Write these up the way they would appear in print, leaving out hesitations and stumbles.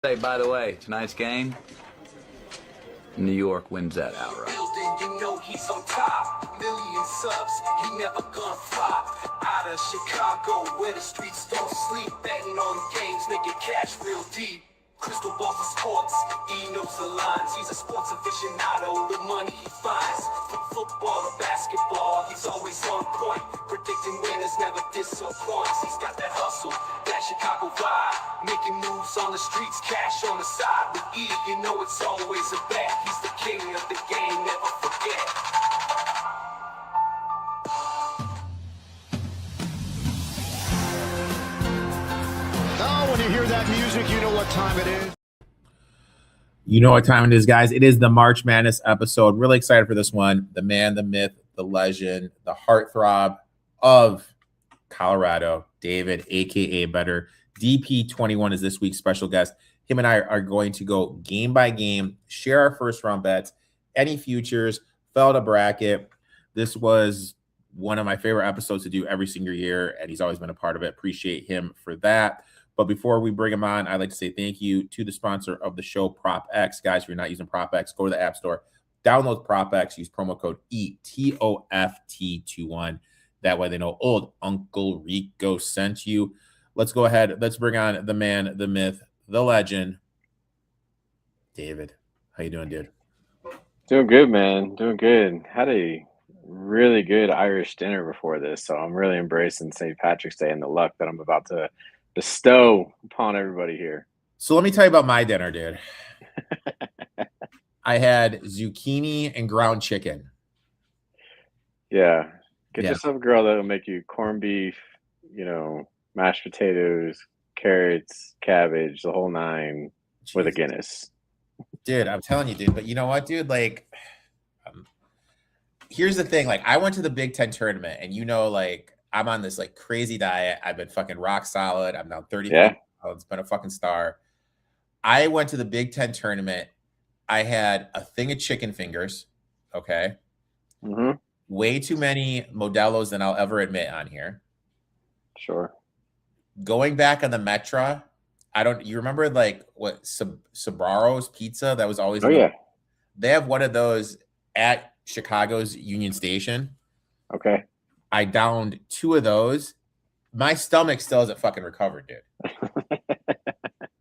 Hey, by the way, tonight's game, New York wins that outright. You know he's on top. Million subs, he never gonna flop. Out of Chicago, where the streets don't sleep. Betting on games, making cash real deep. Crystal ball for sports, he knows the lines. He's a sports aficionado, the money he finds. From football to basketball, he's always on point. Predicting winners never disappoints. He's got that hustle, that Chicago vibe. Making moves on the streets, cash on the side. With E, you know it's always a bet. He's the king of the game, never forget. Oh, when you hear that music, you know what time it is. You know what time it is, guys. It is the March Madness episode. Really excited for this one. The man, the myth, the legend, the heartthrob of Colorado, David, a.k.a. Better. DP21 is this week's special guest. Him and I are going to go game by game, share our first round bets, any futures, fell to bracket. This was one of my favorite episodes to do every single year, and he's always been a part of it. Appreciate him for that. But before we bring him on, I'd like to say thank you to the sponsor of the show, ProphetX. Guys, if you're not using ProphetX, go to the App Store, download ProphetX, use promo code ETOFT21. That way they know old Uncle Rico sent you. Let's go ahead. Let's bring on the man, the myth, the legend, David. How you doing, dude? Doing good, man. Doing good. Had a really good Irish dinner before this, so I'm really embracing St. Patrick's Day and the luck that I'm about to bestow upon everybody here. So let me tell you about my dinner, dude. I had zucchini and ground chicken. Yeah. Get yourself a girl that'll make you corned beef, mashed potatoes, carrots, cabbage, the whole nine. Jeez. With a Guinness. Dude, I'm telling you, dude. But you know what, dude? Like, here's the thing. Like, I went to the Big Ten tournament, and I'm on this like crazy diet. I've been fucking rock solid. I'm now 30 pounds. Been a fucking star. I went to the Big Ten tournament. I had a thing of chicken fingers. Okay. Mm-hmm. Way too many Modelo's than I'll ever admit on here. Sure. Going back on the Metra, you remember like what Sabaro's pizza that was always? Oh yeah. They have one of those at Chicago's Union Station. Okay. I downed 2 of those. My stomach still hasn't fucking recovered, dude.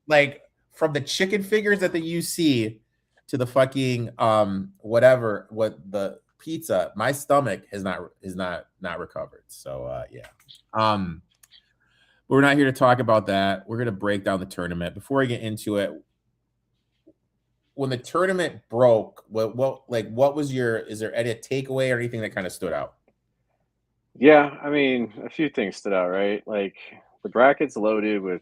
Like from the chicken fingers at the UC to the fucking the pizza, my stomach is not recovered. So yeah. We're not here to talk about that. We're gonna break down the tournament. Before I get into it, when the tournament broke, is there any takeaway or anything that kind of stood out? Yeah, I mean, a few things stood out, right? Like the bracket's loaded with,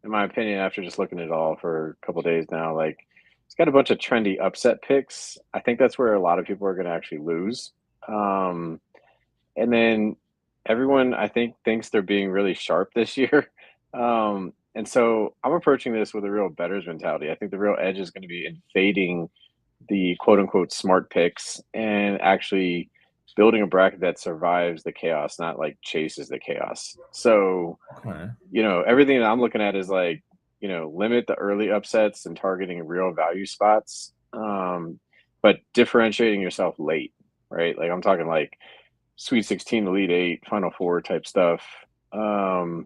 in my opinion, after just looking at it all for a couple of days now, like it's got a bunch of trendy upset picks. I think that's where a lot of people are going to actually lose. And then everyone, I think, thinks they're being really sharp this year. And so I'm approaching this with a real bettor's mentality. I think the real edge is going to be in fading the quote unquote smart picks and actually building a bracket that survives the chaos, not like chases the chaos. So, everything that I'm looking at is like, limit the early upsets and targeting real value spots, but differentiating yourself late, right? Like I'm talking like Sweet 16, Elite 8, Final Four type stuff. And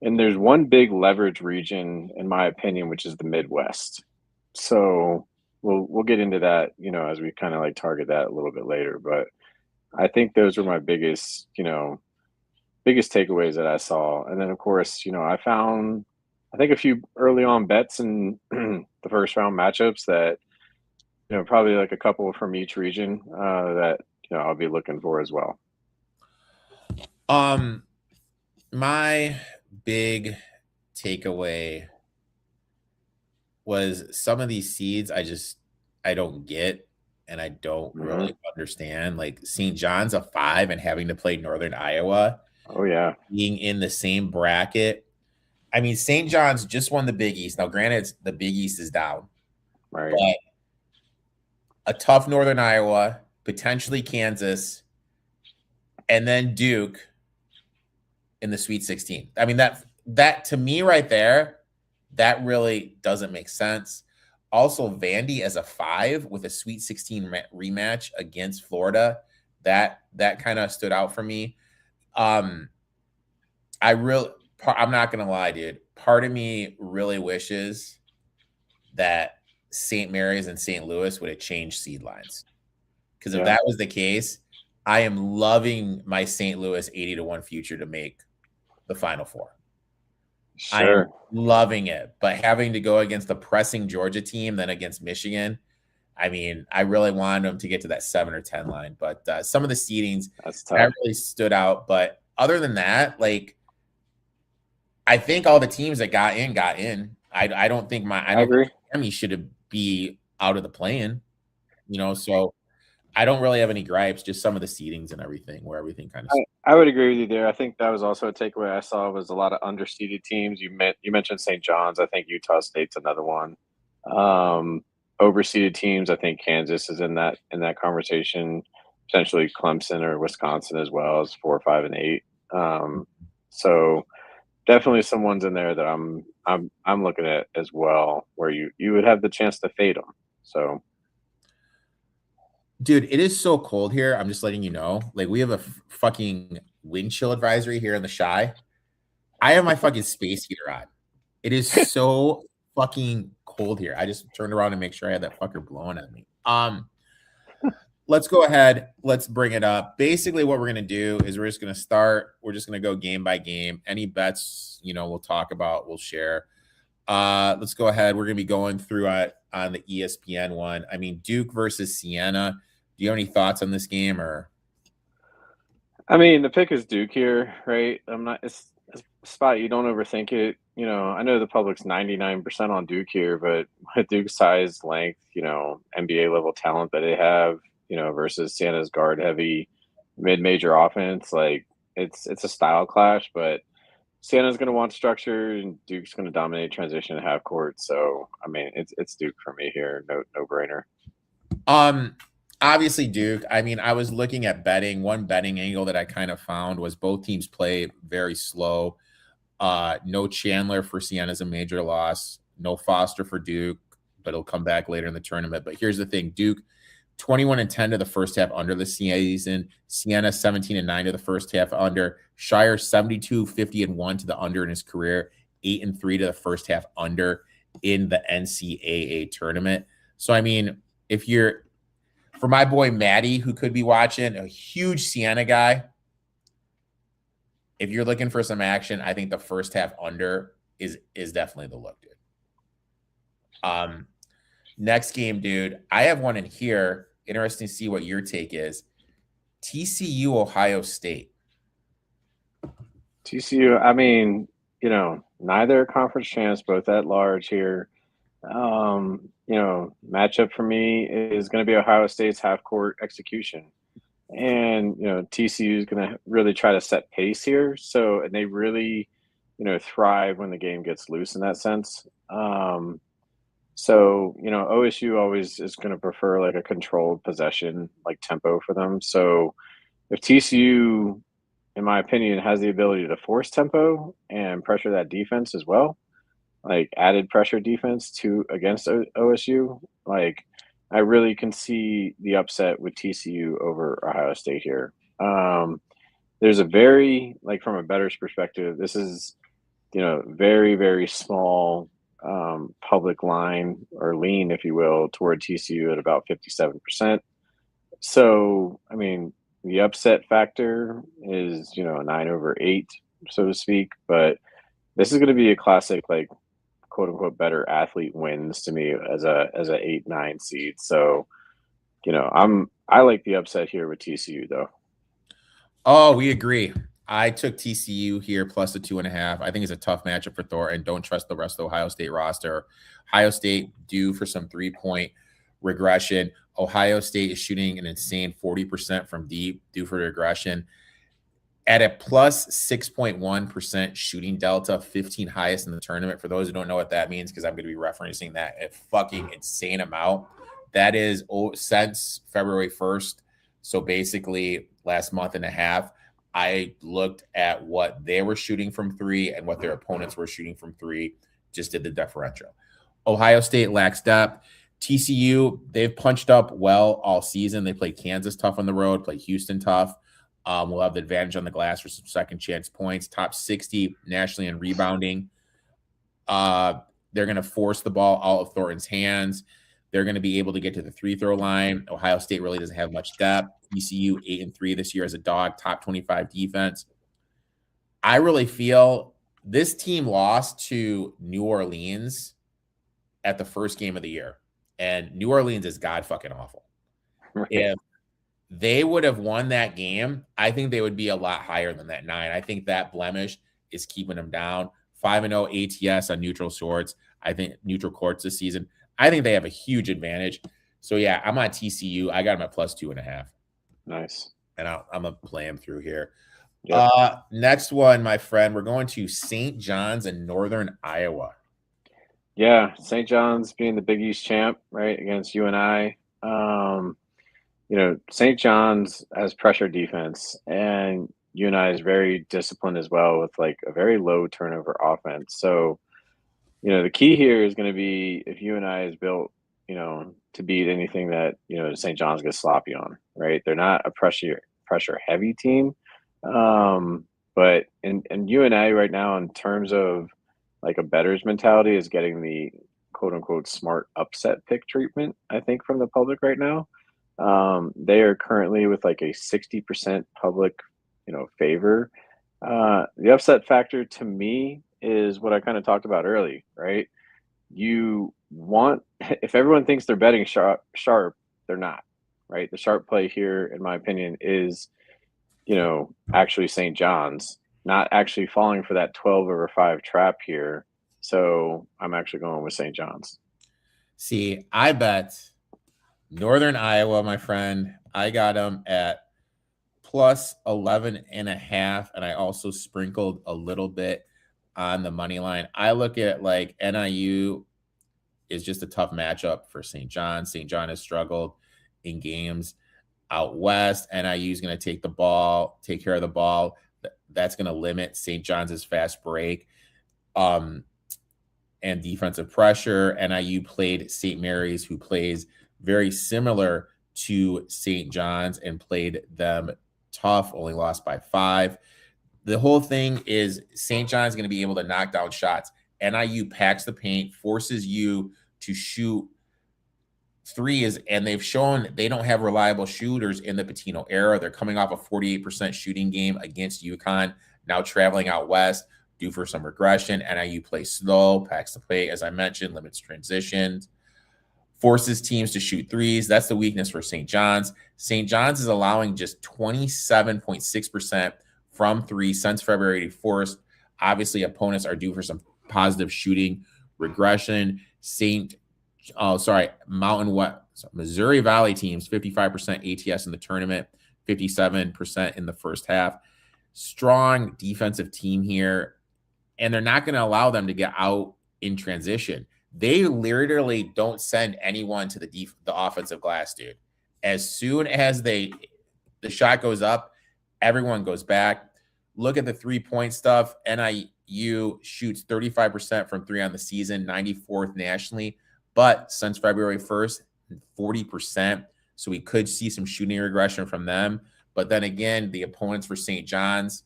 there's one big leverage region, in my opinion, which is the Midwest. So we'll get into that, as we kind of like target that a little bit later. But I think those were my biggest takeaways that I saw. And then, of course, I found, I think, a few early on bets in the first round matchups that, probably like a couple from each region that, I'll be looking for as well. My big takeaway was some of these seeds I don't get. And I don't really understand, like St. John's a 5 and having to play Northern Iowa. Oh yeah, being in the same bracket. I mean, St. John's just won the Big East. Now, granted, the Big East is down, right? But a tough Northern Iowa, potentially Kansas, and then Duke in the Sweet 16. I mean, that to me right there, that really doesn't make sense. Also, Vandy as a 5 with a Sweet 16 rematch against Florida, that kind of stood out for me. I'm not gonna lie, dude. Part of me really wishes that St. Mary's and St. Louis would have changed seed lines, because if that was the case, I am loving my St. Louis 80-1 future to make the Final Four. Sure. I am loving it, but having to go against the pressing Georgia team, then against Michigan, I mean, I really wanted them to get to that 7 or 10 line, but some of the seedings that really stood out. But other than that, like, I think all the teams that got in. I don't think Miami should be out of the play-in, so I don't really have any gripes, just some of the seedings and everything, where everything kind of. I would agree with you there. I think that was also a takeaway I saw, was a lot of underseeded teams. You mentioned St. John's. I think Utah State's another one. Overseeded teams, I think Kansas is in that conversation. Potentially Clemson or Wisconsin as well as 4, 5, and 8. So definitely some ones in there that I'm looking at as well, where you would have the chance to fade them. So. Dude, it is so cold here. I'm just letting you know. Like, we have a fucking wind chill advisory here in the Chi. I have my fucking space heater on. It is so fucking cold here. I just turned around to make sure I had that fucker blowing at me. Let's go ahead. Let's bring it up. Basically, what we're going to do is we're just going to start. We're just going to go game by game. Any bets, we'll talk about, we'll share. Let's go ahead. We're going to be going through on the ESPN one. I mean, Duke versus Siena. Do you have any thoughts on this game? Or, I mean, the pick is Duke here, right? It's a spot, you don't overthink it. I know the public's 99% on Duke here, but with Duke's size, length, NBA level talent that they have, versus Siena's guard heavy mid-major offense, like it's a style clash, but Siena's going to want structure and Duke's going to dominate transition at half court. So, I mean, it's Duke for me here. No brainer. Obviously Duke. I mean, I was looking at betting. One betting angle that I kind of found was both teams play very slow. No Chandler for Siena's a major loss. No Foster for Duke, but he'll come back later in the tournament. But here's the thing. Duke, 21-10 to the first half under the season. Siena, 17-9 to the first half under. Shire, 72-50-1 to the under in his career. 8-3 to the first half under in the NCAA tournament. So, I mean, for my boy Maddie, who could be watching, a huge Siena guy, if you're looking for some action, I think the first half under is definitely the look, dude. Next game, dude. I have one in here. Interesting to see what your take is. TCU, Ohio State. TCU, I mean, neither conference champs, both at large here. Matchup for me is going to be Ohio State's half-court execution. And, TCU is going to really try to set pace here. So, and they really, thrive when the game gets loose in that sense. OSU always is going to prefer like a controlled possession, like tempo for them. So if TCU, in my opinion, has the ability to force tempo and pressure that defense as well, like added pressure defense against OSU, like I really can see the upset with TCU over Ohio State here. There's a very, like from a bettor's perspective, this is, very, very small public line or lean, if you will, toward TCU at about 57%. So, I mean, the upset factor is, 9/8, so to speak, but this is going to be a classic, like, quote unquote, better athlete wins to me as a 8-9 seed. So, I like the upset here with TCU though. Oh, we agree. I took TCU here plus the 2.5. I think it's a tough matchup for Thornton. Don't trust the rest of the Ohio State roster. Ohio State due for some 3-point regression. Ohio State is shooting an insane 40% from deep, due for regression. At a plus 6.1% shooting delta, 15 highest in the tournament. For those who don't know what that means, because I'm going to be referencing that a fucking insane amount. That is since February 1st. So basically last month and a half, I looked at what they were shooting from 3 and what their opponents were shooting from 3. just did the differential. Ohio State lacks depth. TCU, they've punched up well all season. They play Kansas tough on the road, play Houston tough. We'll have the advantage on the glass for some second chance points. Top 60 nationally in rebounding. They're going to force the ball out of Thornton's hands. They're going to be able to get to the free throw line. Ohio State really doesn't have much depth. TCU 8-3 this year as a dog, top 25 defense. I really feel this team lost to New Orleans at the first game of the year. And New Orleans is god fucking awful. Right. If they would have won that game, I think they would be a lot higher than that 9. I think that blemish is keeping them down. 5-0 ATS on neutral courts. I think neutral courts this season. I think they have a huge advantage. So yeah, I'm on TCU. I got them at +2.5. Nice. And I'm gonna play them through here. Yep. Next one, my friend, we're going to St. John's in Northern Iowa. Yeah, St. John's being the Big East champ, right, against UNI. St. John's has pressure defense, and UNI is very disciplined as well with like a very low turnover offense. So, the key here is going to be if UNI is built, to beat anything that, St. John's gets sloppy on, right? They're not a pressure heavy team. But in UNI right now, in terms of like a bettor's mentality, is getting the quote unquote smart upset pick treatment, I think, from the public right now. They are currently with like a 60% public, favor. The upset factor to me is what I kind of talked about early, right? You want, if everyone thinks they're betting sharp, they're not, right? The sharp play here, in my opinion, is, actually St. John's, not actually falling for that 12/5 trap here. So I'm actually going with St. John's. See, I bet Northern Iowa, my friend. I got them at +11.5, and I also sprinkled a little bit on the money line. I look at like NIU is just a tough matchup for St. John. St. John has struggled in games out west. NIU is going to take care of the ball. That's going to limit St. John's fast break and defensive pressure. NIU played St. Mary's, who plays very similar to St. John's, and played them tough, only lost by 5. The whole thing is St. John's going to be able to knock down shots. NIU packs the paint, forces you to shoot threes, and they've shown they don't have reliable shooters in the Pitino era. They're coming off a 48% shooting game against UConn, now traveling out west, due for some regression. NIU plays slow, packs the paint, as I mentioned, limits transitions, forces teams to shoot threes. That's the weakness for St. John's. St. John's is allowing just 27.6% from 3 since February 1st. Obviously, opponents are due for some positive shooting regression. Mountain West, Missouri Valley teams, 55% ATS in the tournament, 57% in the first half. Strong defensive team here, and they're not going to allow them to get out in transition. They literally don't send anyone to the offensive glass, dude. As soon as the shot goes up, everyone goes back. Look at the 3-point stuff. NIU shoots 35% from 3 on the season, 94th nationally. But since February 1st, 40%. So we could see some shooting regression from them. But then again, the opponents for St. John's,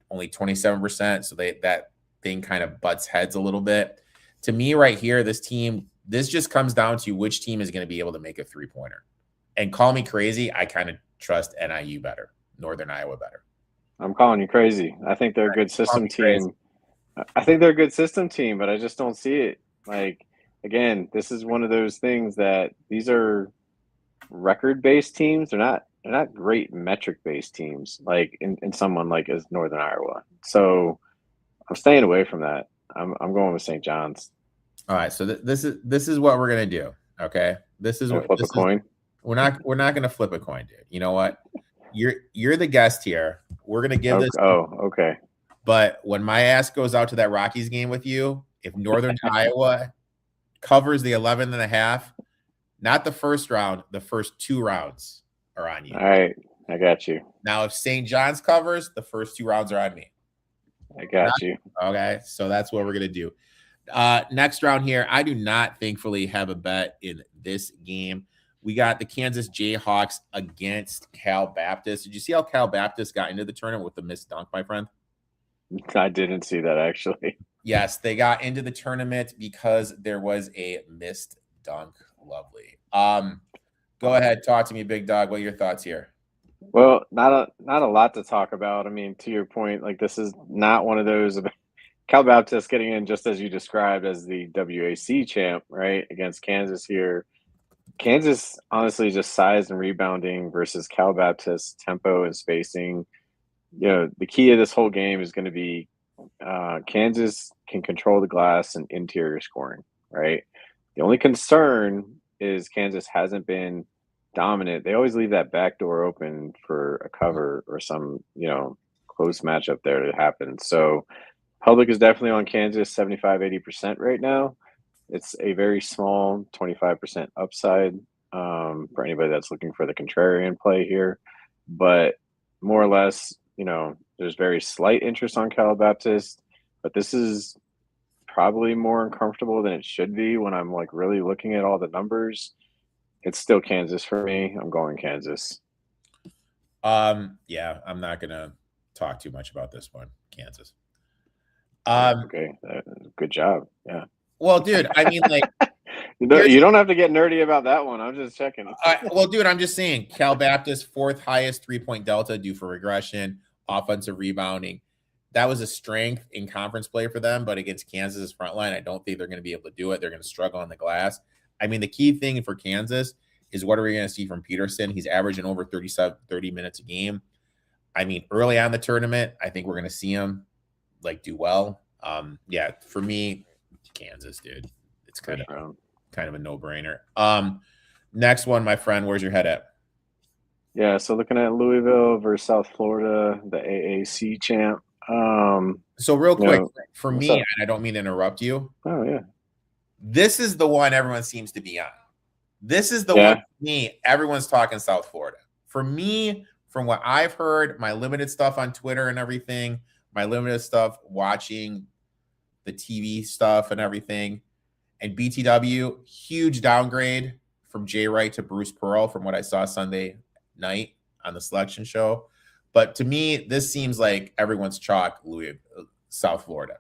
only 27%. So that thing kind of butts heads a little bit. To me right here, this just comes down to which team is going to be able to make a 3-pointer. And call me crazy, I kind of trust NIU better, Northern Iowa better. I'm calling you crazy. I think they're a good system team. I think they're a good system team, but I just don't see it. Like, again, this is one of those things that these are record-based teams. They're not great metric-based teams, like in someone like as Northern Iowa. So I'm staying away from that. I'm going with St. John's. All right, so this is what we're gonna do. Okay, this is what flip a coin. We're not gonna flip a coin, dude. You know what? You're the guest here. We're gonna give this. Oh, okay. But when my ass goes out to that Rockies game with you, if Northern Iowa covers the 11.5, not the first round, the first 2 rounds are on you. All right, I got you. Now, if St. John's covers, the first 2 rounds are on me. I got you. Okay, so that's what we're gonna do. Next round here, I do not thankfully have a bet in this game. We got the Kansas Jayhawks against Cal Baptist. Did you see how Cal Baptist got into the tournament with the missed dunk, my friend? I didn't see that, actually. Yes, they got into the tournament because there was a missed dunk. Lovely. Go ahead, talk to me, big dog. What are your thoughts here? Well, not a lot to talk about. I mean, to your point, like, this is not one of those Cal Baptist getting in just as you described as the WAC champ, right, against Kansas here. Kansas, honestly, just size and rebounding versus Cal Baptist tempo and spacing. You know, the key of this whole game is going to be Kansas can control the glass and interior scoring, right? The only concern is Kansas hasn't been dominant. They always leave that back door open for a cover or some, close matchup there to happen. So public is definitely on Kansas 75-80% right now. It's a very small 25% upside for anybody that's looking for the contrarian play here. But more or less, there's very slight interest on Cal Baptist, but this is probably more uncomfortable than it should be when I'm like really looking at all the numbers. It's still Kansas for me. I'm going Kansas. Yeah, I'm not gonna talk too much about this one. Kansas. Okay, good job. Yeah. Well, dude, I mean, like, you don't have to get nerdy about that one. I'm just checking. Well, dude, I'm just saying, Cal Baptist, fourth highest 3-point delta due for regression, offensive rebounding. That was a strength in conference play for them, but against Kansas's front line, I don't think they're going to be able to do it. They're going to struggle on the glass. I mean, the key thing for Kansas is what are we going to see from Peterson? He's averaging over 30 minutes a game. I mean, early on in the tournament, I think we're going to see him like do well. Yeah, for me, Kansas, dude. It's kind of a no-brainer. Next one, my friend, where's your head at? Yeah, so looking at Louisville versus South Florida, the AAC champ. So real quick, for me, and I don't mean to interrupt you. Oh, yeah. This is the one everyone seems to be on. This is the one for me. Everyone's talking South Florida. For me, from what I've heard, my limited stuff on Twitter and everything, my limited stuff watching the TV stuff and everything, and BTW, huge downgrade from Jay Wright to Bruce Pearl from what I saw Sunday night on the selection show. But to me, this seems like everyone's chalk South Florida.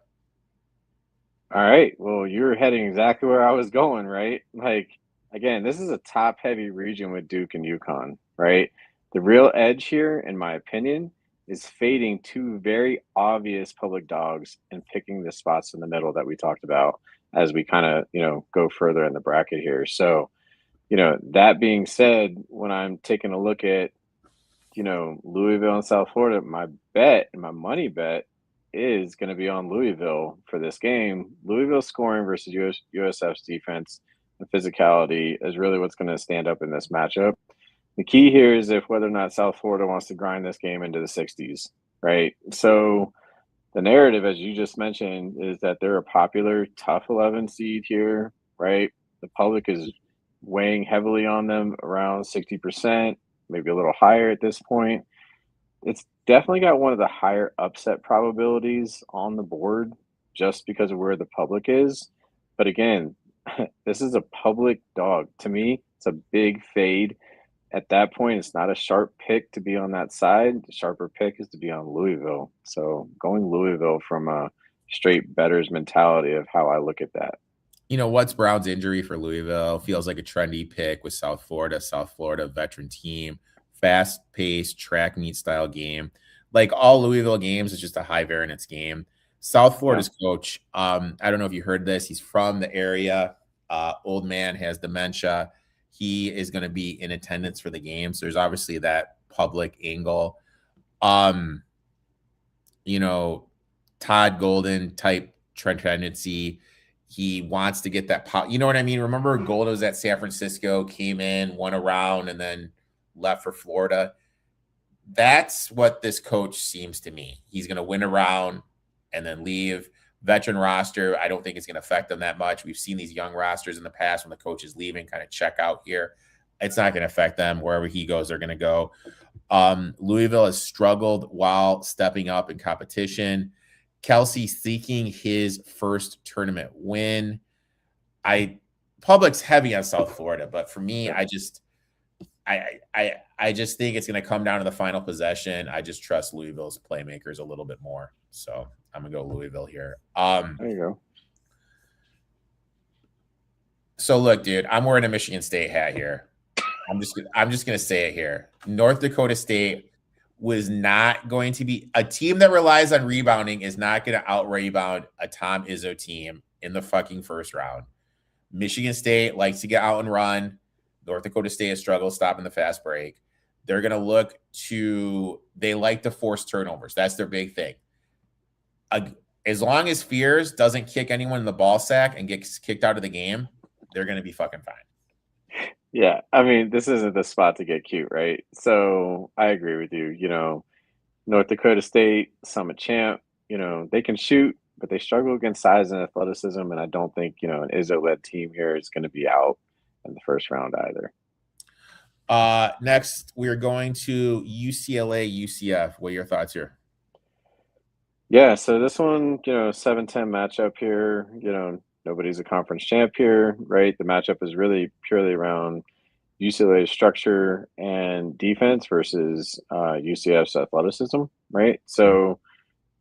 All right. Well, you're heading exactly where I was going, right? Like, again, this is a top-heavy region with Duke and UConn, right? The real edge here, in my opinion, is fading two very obvious public dogs and picking the spots in the middle that we talked about as we kind of, go further in the bracket here. So, that being said, when I'm taking a look at, Louisville and South Florida, my bet and my money bet is going to be on Louisville for this game. Louisville scoring versus USF's defense and physicality is really what's going to stand up in this matchup. The key here is whether or not South Florida wants to grind this game into the 60s, right? So the narrative, as you just mentioned, is that they're a popular, tough 11 seed here, right? The public is weighing heavily on them, around 60%, maybe a little higher at this point. It's definitely got one of the higher upset probabilities on the board just because of where the public is. But again, this is a public dog. To me, it's a big fade. At that point, it's not a sharp pick to be on that side. The sharper pick is to be on Louisville. So going Louisville from a straight bettors mentality of how I look at that. What's Brown's injury for Louisville? Feels like a trendy pick with South Florida. South Florida veteran team, fast-paced track meet style game. Like all Louisville games, it's just a high variance game. South Florida's coach, I don't know if you heard this. He's from the area. Old man has dementia. He is going to be in attendance for the game. So there's obviously that public angle. Todd Golden type tendency. He wants to get that pop. You know what I mean? Remember Golden was at San Francisco, came in, won a round, and then left for Florida. That's what this coach seems to me. He's going to win a round and then leave. Veteran roster, I don't think it's going to affect them that much. We've seen these young rosters in the past when the coach is leaving kind of check out here. It's not going to affect them. Wherever he goes, they're going to go. Louisville has struggled while stepping up in competition. Kelsey seeking his first tournament win. Public's heavy on South Florida, but for me, I just think it's going to come down to the final possession. I just trust Louisville's playmakers a little bit more, so I'm gonna go Louisville here. There you go. So look, dude, I'm wearing a Michigan State hat here. I'm just gonna say it here. North Dakota State was not going to be a team that relies on rebounding is not going to out rebound a Tom Izzo team in the fucking first round. Michigan State likes to get out and run. North Dakota State has struggled stopping the fast break. They're going to look to, they like to force turnovers. That's their big thing. As long as Fears doesn't kick anyone in the ball sack and gets kicked out of the game, they're going to be fucking fine. Yeah, I mean, this isn't the spot to get cute, right? So I agree with you. You know, North Dakota State, Summit champ, you know, they can shoot, but they struggle against size and athleticism. And I don't think, you know, an Izzo-led team here is going to be out in the first round either. Next, we're going to UCLA, UCF. What are your thoughts here? Yeah, so this one, you know, 7-10 matchup here, you know, nobody's a conference champ here, right? The matchup is really purely around UCLA's structure and defense versus UCF's athleticism, right? So,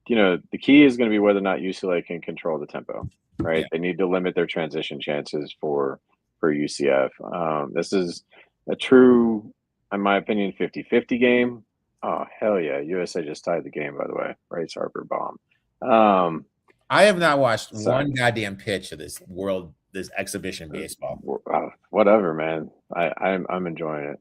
you know, the key is going to be whether or not UCLA can control the tempo, right? Yeah. They need to limit their transition chances for UCF. This is a true, in my opinion, 50-50 game. Oh, hell yeah. USA just tied the game, by the way. Bryce Harper bomb. I have not watched one goddamn pitch of this exhibition baseball. Whatever, man. I'm enjoying it.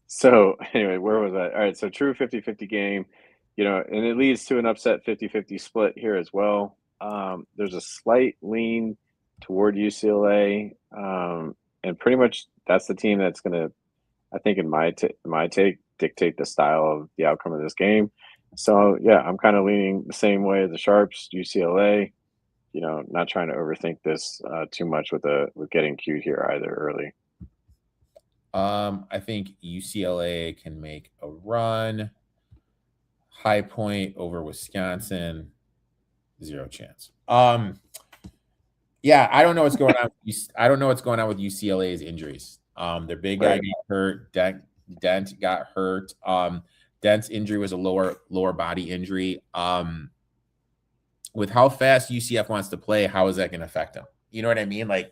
So anyway, where was I? All right, so true 50-50 game, you know, and it leads to an upset 50-50 split here as well. There's a slight lean toward UCLA, and pretty much that's the team that's going to, I think in my take, dictate the style of the outcome of this game. So, yeah, I'm kind of leaning the same way as the Sharps, UCLA, you know, not trying to overthink this too much with getting cute here either early. I think UCLA can make a run. High Point over Wisconsin, 0 chance. Yeah, I don't know what's going on. I don't know what's going on with UCLA's injuries. Their big guy got hurt. Dent got hurt. Dent's injury was a lower body injury. With how fast UCF wants to play, how is that going to affect them? You know what I mean? Like,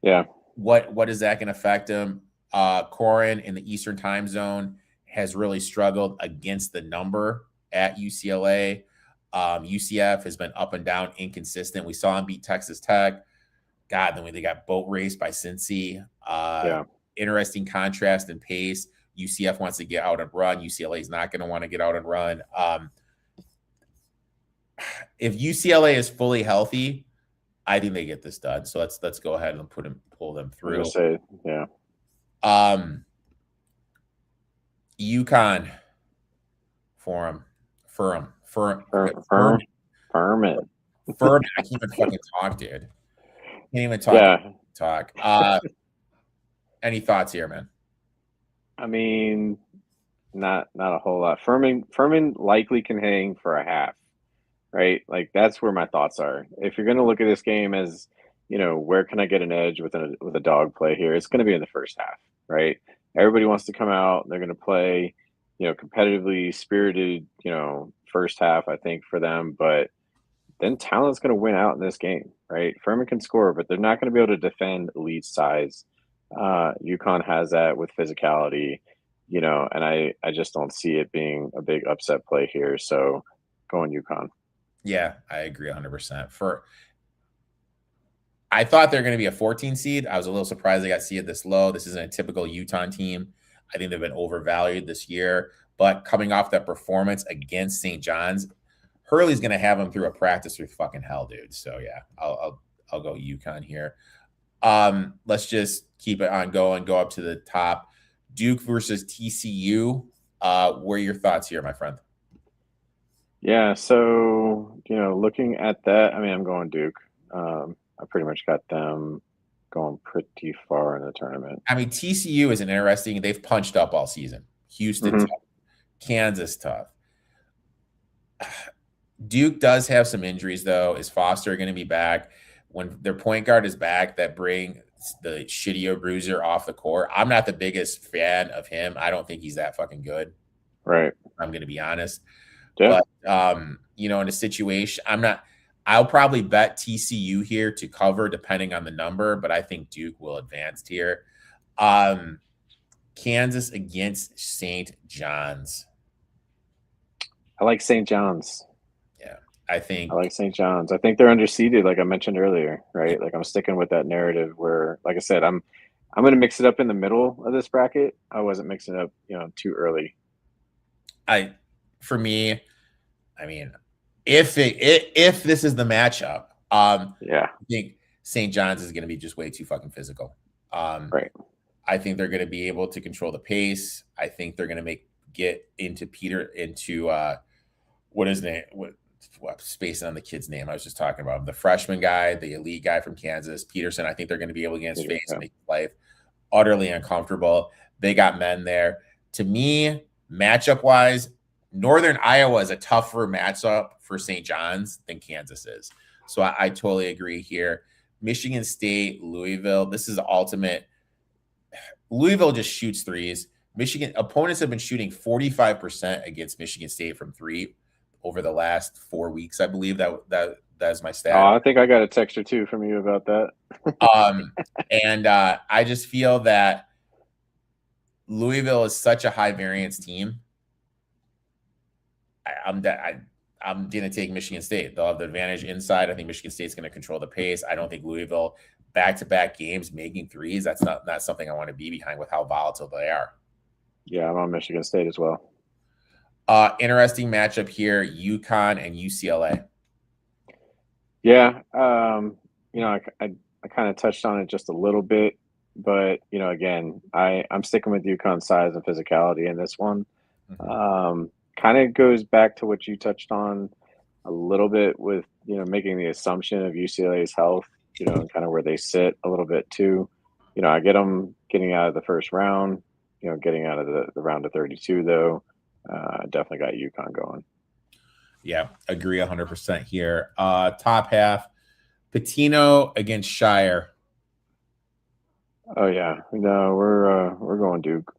yeah, what is that going to affect them? Corin in the Eastern time zone has really struggled against the number at UCLA. UCF has been up and down, inconsistent. We saw him beat Texas Tech. God, then when they got boat raced by Cincy. Interesting contrast in pace. UCF wants to get out and run. UCLA is not going to want to get out and run. If UCLA is fully healthy, I think they get this done. So let's go ahead and pull them through. Yeah. UConn Furman. I can't even fucking talk, dude. Can't even talk. Yeah. Talk. Any thoughts here, man? I mean, not a whole lot. Furman likely can hang for a half, right? Like that's where my thoughts are. If you're going to look at this game as, you know, where can I get an edge with a dog play here? It's going to be in the first half, right? Everybody wants to come out. They're going to play, you know, competitively spirited, you know, first half, I think, for them. But then talent's going to win out in this game, right? Furman can score, but they're not going to be able to defend elite size. UConn has that with physicality, you know, and I just don't see it being a big upset play here. So going UConn. Yeah, I agree 100%. I thought they're going to be a 14 seed. I was a little surprised they got seeded this low. This isn't a typical Utah team. I think they've been overvalued this year. But coming off that performance against St. John's, Hurley's going to have them through a practice through fucking hell, dude. So yeah, I'll go UConn here. Let's just keep it on going, go up to the top. Duke versus TCU. What are your thoughts here, my friend? Yeah, so, you know, looking at that, I mean, I'm going Duke. I pretty much got them going pretty far in the tournament. I mean, TCU is an interesting, they've punched up all season. Houston tough. Kansas tough. Duke does have some injuries, though. Is Foster going to be back? When their point guard is back, that bring the shittier bruiser off the court. I'm not the biggest fan of him. I don't think he's that fucking good. Right. I'm going to be honest. Yeah. But, in a situation, I'll probably bet TCU here to cover depending on the number, but I think Duke will advance here. Kansas against St. John's. I like St. John's. Yeah, I like St. John's. I think they're underseeded, like I mentioned earlier, right? Like I'm sticking with that narrative where, like I said, I'm going to mix it up in the middle of this bracket. I wasn't mixing it up, too early. For me, I mean, if this is the matchup, yeah, I think St. John's is going to be just way too fucking physical. Right. I think they're going to be able to control the pace. I think they're going to get into what is name? What spacing on the kid's name? I was just talking about the freshman guy, the elite guy from Kansas, Peterson. I think they're going to be able to get his face and make life utterly uncomfortable. They got men there. To me, matchup wise, Northern Iowa is a tougher matchup for St. John's than Kansas is. So I totally agree here. Michigan State, Louisville. This is the ultimate. Louisville just shoots threes. Michigan opponents have been shooting 45% against Michigan State from three over the last 4 weeks. I believe that is my stat. Oh, I think I got a text or two from you about that. And I just feel that Louisville is such a high variance team. I'm going to take Michigan State. They'll have the advantage inside. I think Michigan State's going to control the pace. I don't think Louisville back-to-back games making threes. That's not something I want to be behind with how volatile they are. Yeah, I'm on Michigan State as well. Interesting matchup here, UConn and UCLA. Yeah, I kind of touched on it just a little bit, but again, I'm sticking with UConn size and physicality in this one. Mm-hmm. Kind of goes back to what you touched on a little bit with making the assumption of UCLA's health, and kind of where they sit a little bit too. I get them getting out of the first round, getting out of the round of 32 though. Definitely got UConn going. Yeah, agree 100% here. Top half, Pitino against Shire. Oh yeah, no, we're going Duke.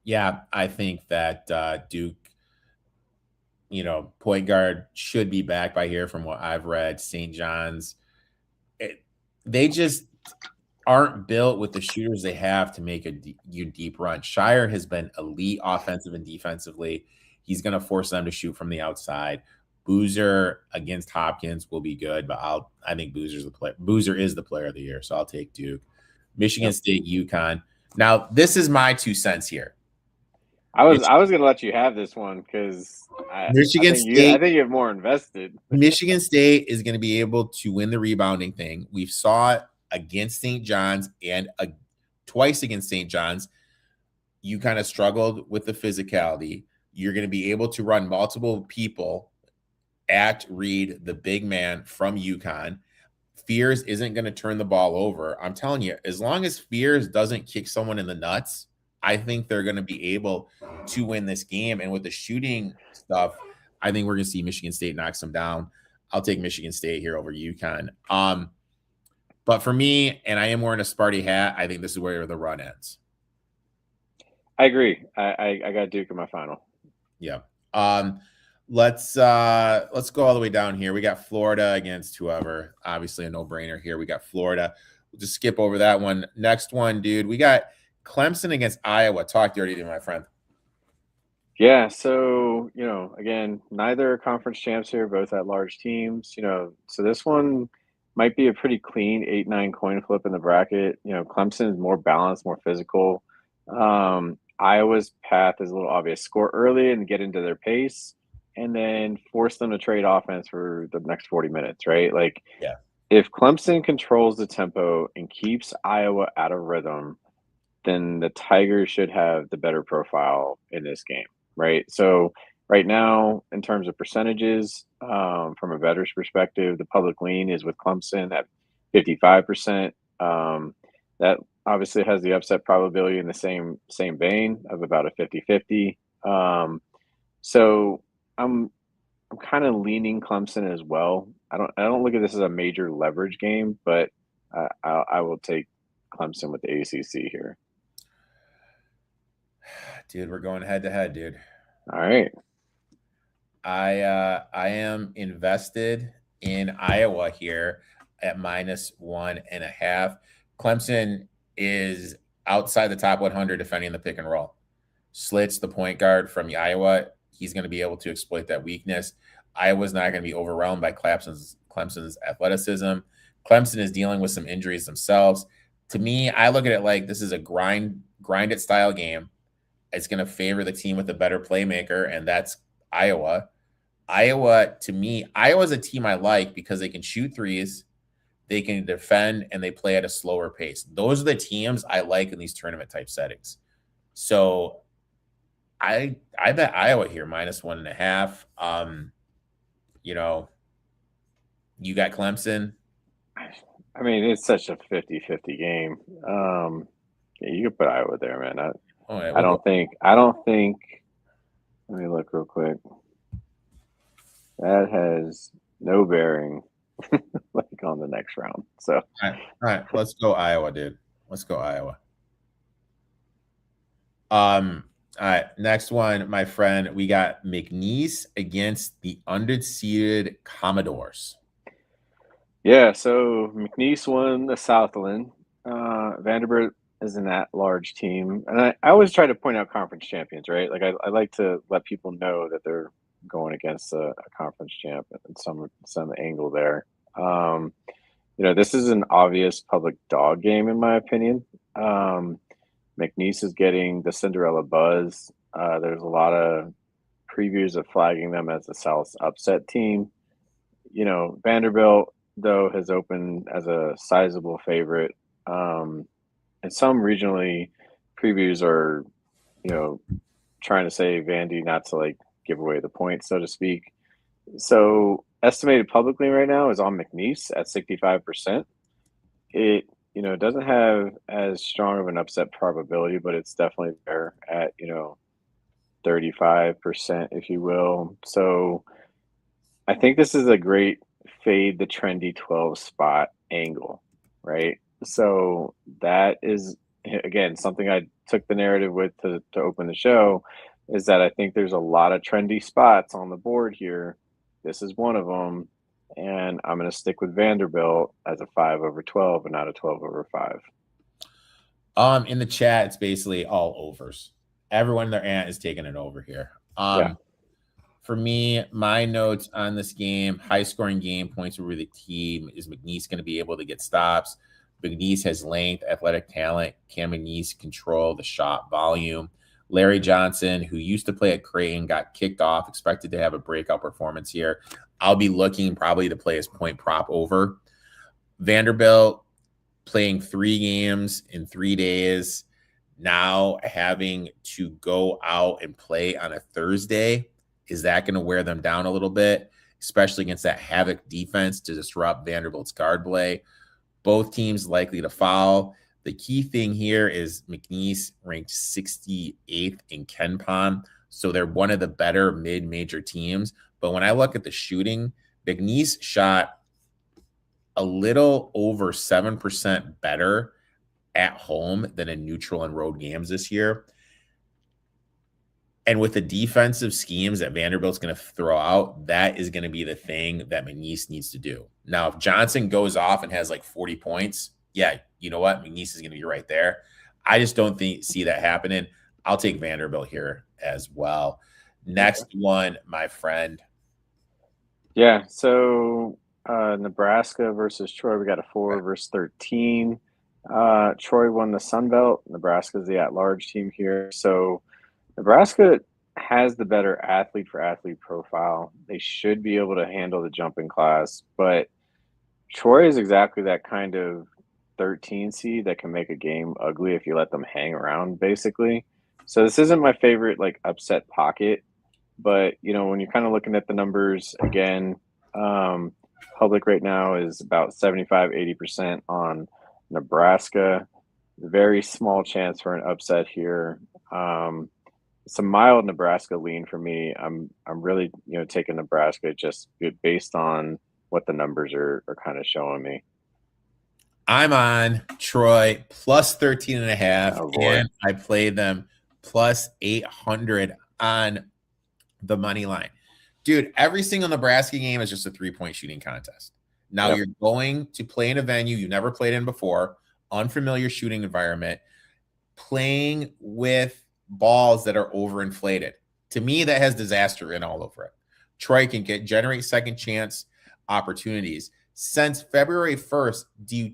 Yeah, I think that Duke, point guard should be back by here from what I've read. St. John's, they just aren't built with the shooters they have to make a deep run. Shire has been elite offensive and defensively. He's going to force them to shoot from the outside. Boozer against Hopkins will be good, but I think Boozer is the player of the year, so I'll take Duke. Michigan State, UConn. Now, this is my 2 cents here. I was going to let you have this one because I think you have more invested. Michigan State is going to be able to win the rebounding thing. We saw it against St. John's and twice against St. John's. You kind of struggled with the physicality. You're going to be able to run multiple people at Reed, the big man from UConn. Fears isn't going to turn the ball over. I'm telling you, as long as Fears doesn't kick someone in the nuts, I think they're going to be able to win this game. And with the shooting stuff, I think we're going to see Michigan State knock them down. I'll take Michigan State here over UConn. But for me, and I am wearing a Sparty hat, I think this is where the run ends. I agree. I got Duke in my final. Yeah. Let's go all the way down here. We got Florida against whoever. Obviously a no-brainer here. We got Florida. We'll just skip over that one. Next one, dude. We got Clemson against Iowa. Talk dirty to my friend. Yeah, so, again, neither conference champs here, both at large teams, so this one might be a pretty clean 8-9 coin flip in the bracket. Clemson is more balanced, more physical. Iowa's path is a little obvious. Score early and get into their pace, and then force them to trade offense for the next 40 minutes, right? Like, yeah. If Clemson controls the tempo and keeps Iowa out of rhythm, then the Tigers should have the better profile in this game, right? So right now, in terms of percentages, from a bettor's perspective, the public lean is with Clemson at 55%. That obviously has the upset probability in the same vein of about a 50-50. So I'm I'm kind of leaning Clemson as well. I don't look at this as a major leverage game, but I will take Clemson with the ACC here. Dude, we're going head to head, dude. All right. I am invested in Iowa here at -1.5. Clemson is outside the top 100 defending the pick and roll. Slits, the point guard from Iowa, he's going to be able to exploit that weakness. Iowa's not going to be overwhelmed by Clemson's athleticism. Clemson is dealing with some injuries themselves. To me, I look at it like this is a grind it style game. It's going to favor the team with a better playmaker, and that's Iowa. To me, Iowa's a team I like because they can shoot threes, they can defend, and they play at a slower pace. Those are the teams I like in these tournament type settings. So I bet Iowa here -1.5. You got Clemson. I mean, it's such a 50-50 game. Yeah, you could put Iowa there, man. I don't think. Let me look real quick. That has no bearing, like on the next round. So, all right, let's go Iowa, dude. Let's go Iowa. All right, next one, my friend. We got McNeese against the undefeated Commodores. Yeah, so McNeese won the Southland. Vanderbilt is an at-large team, and I always try to point out conference champions, right? Like I like to let people know that they're going against a conference champ and some angle there. This is an obvious public dog game in my opinion. McNeese is getting the Cinderella buzz. There's a lot of previews of flagging them as the South's upset team. Vanderbilt, though, has opened as a sizable favorite. And some regionally previews are, trying to say Vandy not to like give away the points, so to speak. So estimated publicly right now is on McNeese at 65%. It, doesn't have as strong of an upset probability, but it's definitely there at, 35%, if you will. So I think this is a great fade the trendy 12 spot angle, right? So that is, again, something I took the narrative with to open the show, is that I think there's a lot of trendy spots on the board here. This is one of them. And I'm going to stick with Vanderbilt as a 5/12 and not a 12/5. In the chat, it's basically all overs. Everyone their aunt is taking it over here. For me, my notes on this game, high scoring game, points over the team. Is McNeese going to be able to get stops? McNeese has length, athletic talent. Can McNeese control the shot volume? Larry Johnson, who used to play at Creighton, got kicked off, expected to have a breakout performance here. I'll be looking probably to play his point prop over. Vanderbilt playing 3 games in 3 days, now having to go out and play on a Thursday. Is that going to wear them down a little bit, especially against that Havoc defense to disrupt Vanderbilt's guard play? Both teams likely to foul. The key thing here is McNeese ranked 68th in KenPom, so they're one of the better mid-major teams. But when I look at the shooting, McNeese shot a little over 7% better at home than in neutral and road games this year. And with the defensive schemes that Vanderbilt's going to throw out, that is going to be the thing that McNeese needs to do. Now, if Johnson goes off and has like 40 points, yeah, you know what? McNeese is going to be right there. I just don't see that happening. I'll take Vanderbilt here as well. Next one, my friend. Yeah, so Nebraska versus Troy. We got a 4 versus 13. Troy won the Sun Belt. Nebraska's the at-large team here. So Nebraska has the better athlete for athlete profile. They should be able to handle the jumping class, but Troy is exactly that kind of 13 seed that can make a game ugly if you let them hang around, basically. So this isn't my favorite like upset pocket, but when you're kind of looking at the numbers again, public right now is about 75-80% on Nebraska. Very small chance for an upset here. some mild Nebraska lean for me. I'm really, taking Nebraska just based on what the numbers are kind of showing me. I'm on Troy plus 13.5, Oh boy. and I played them plus 800 on the money line. Dude, every single Nebraska game is just a 3-point shooting contest. Now you're going to play in a venue you never played in before, unfamiliar shooting environment, playing with balls that are overinflated. To me, that has disaster in all over it. Troy can generate second chance opportunities. Since February 1st, do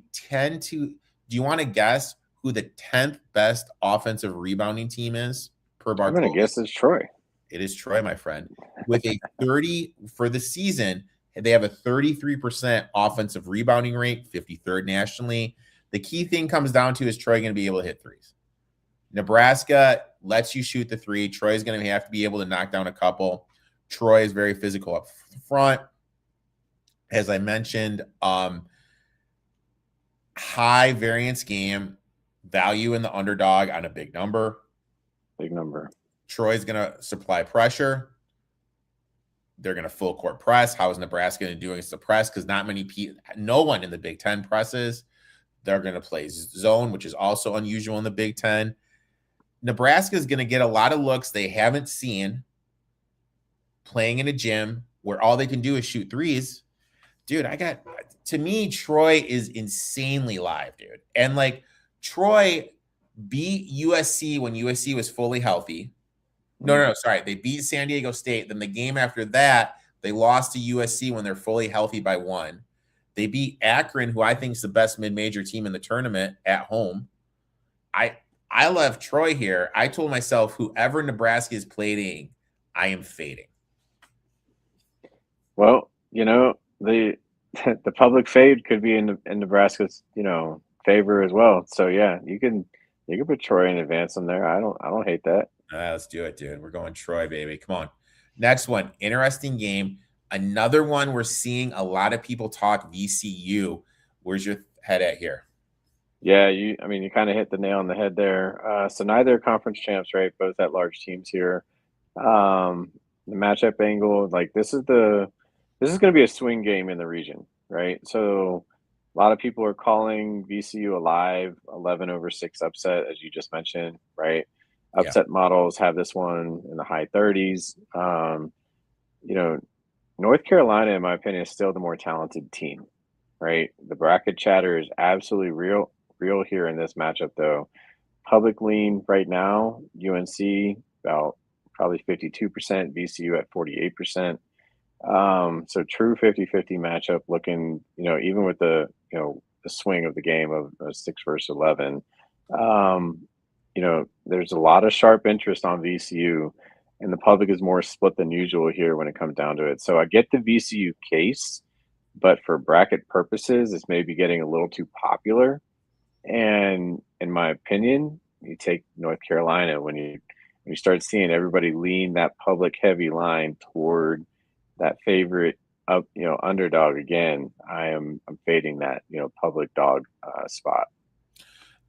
you want to guess who the 10th best offensive rebounding team is per Bartoli? I'm going to guess it's Troy. It is Troy, my friend. With a 30 for the season, they have a 33% offensive rebounding rate, 53rd nationally. The key thing comes down to, is Troy going to be able to hit threes? Nebraska lets you shoot the three. Troy's going to have to be able to knock down a couple. Troy is very physical up front. As I mentioned, high variance game, value in the underdog on a big number. Big number. Troy's going to supply pressure. They're going to full court press. How is Nebraska going to do against the press? Because no one in the Big Ten presses. They're going to play zone, which is also unusual in the Big Ten. Nebraska is going to get a lot of looks they haven't seen playing in a gym where all they can do is shoot threes. Dude, to me, Troy is insanely live, dude. And Troy beat USC when USC was fully healthy. No, sorry. They beat San Diego State. Then the game after that, they lost to USC when they're fully healthy by 1. They beat Akron, who I think is the best mid-major team in the tournament, at home. I love Troy here. I told myself, whoever Nebraska is playing, I am fading. Well, the public fade could be in Nebraska's, favor as well. So yeah, you can put Troy and advance them there. I don't hate that. Let's do it, dude. We're going Troy, baby. Come on. Next one, interesting game. Another one we're seeing a lot of people talk VCU. Where's your head at here? Yeah, you kind of hit the nail on the head there. So neither conference champs, right? Both at large teams here. The matchup angle, this is going to be a swing game in the region, right? So a lot of people are calling VCU a live 11/6 upset, as you just mentioned, right? Upset models have this one in the high 30s. North Carolina, in my opinion, is still the more talented team, right? The bracket chatter is absolutely real here in this matchup, though. Public lean right now, UNC about probably 52%, VCU at 48%. So true 50-50 matchup looking, even with the swing of the game of 6 versus 11. There's a lot of sharp interest on VCU, and the public is more split than usual here when it comes down to it. So I get the VCU case, but for bracket purposes, it's maybe getting a little too popular. And in my opinion, you take North Carolina when you start seeing everybody lean that public heavy line toward that favorite underdog again. I'm fading that public dog spot.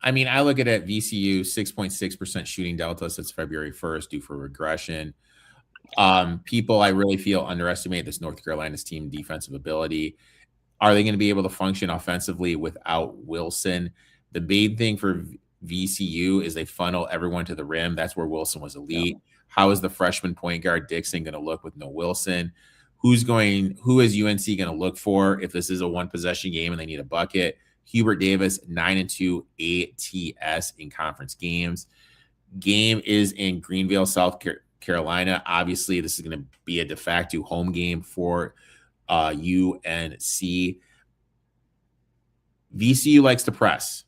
I look at it, VCU 6.6% shooting delta since February 1st, due for regression. People, I really feel, underestimate this North Carolina's team defensive ability. Are they going to be able to function offensively without Wilson? The big thing for VCU is they funnel everyone to the rim. That's where Wilson was elite. How is the freshman point guard Dixon going to look with no Wilson? Who is UNC going to look for if this is a one possession game and they need a bucket? Hubert Davis, 9-2 ATS in conference games. Game is in Greenville, South Carolina. Obviously, this is going to be a de facto home game for UNC. VCU likes to press.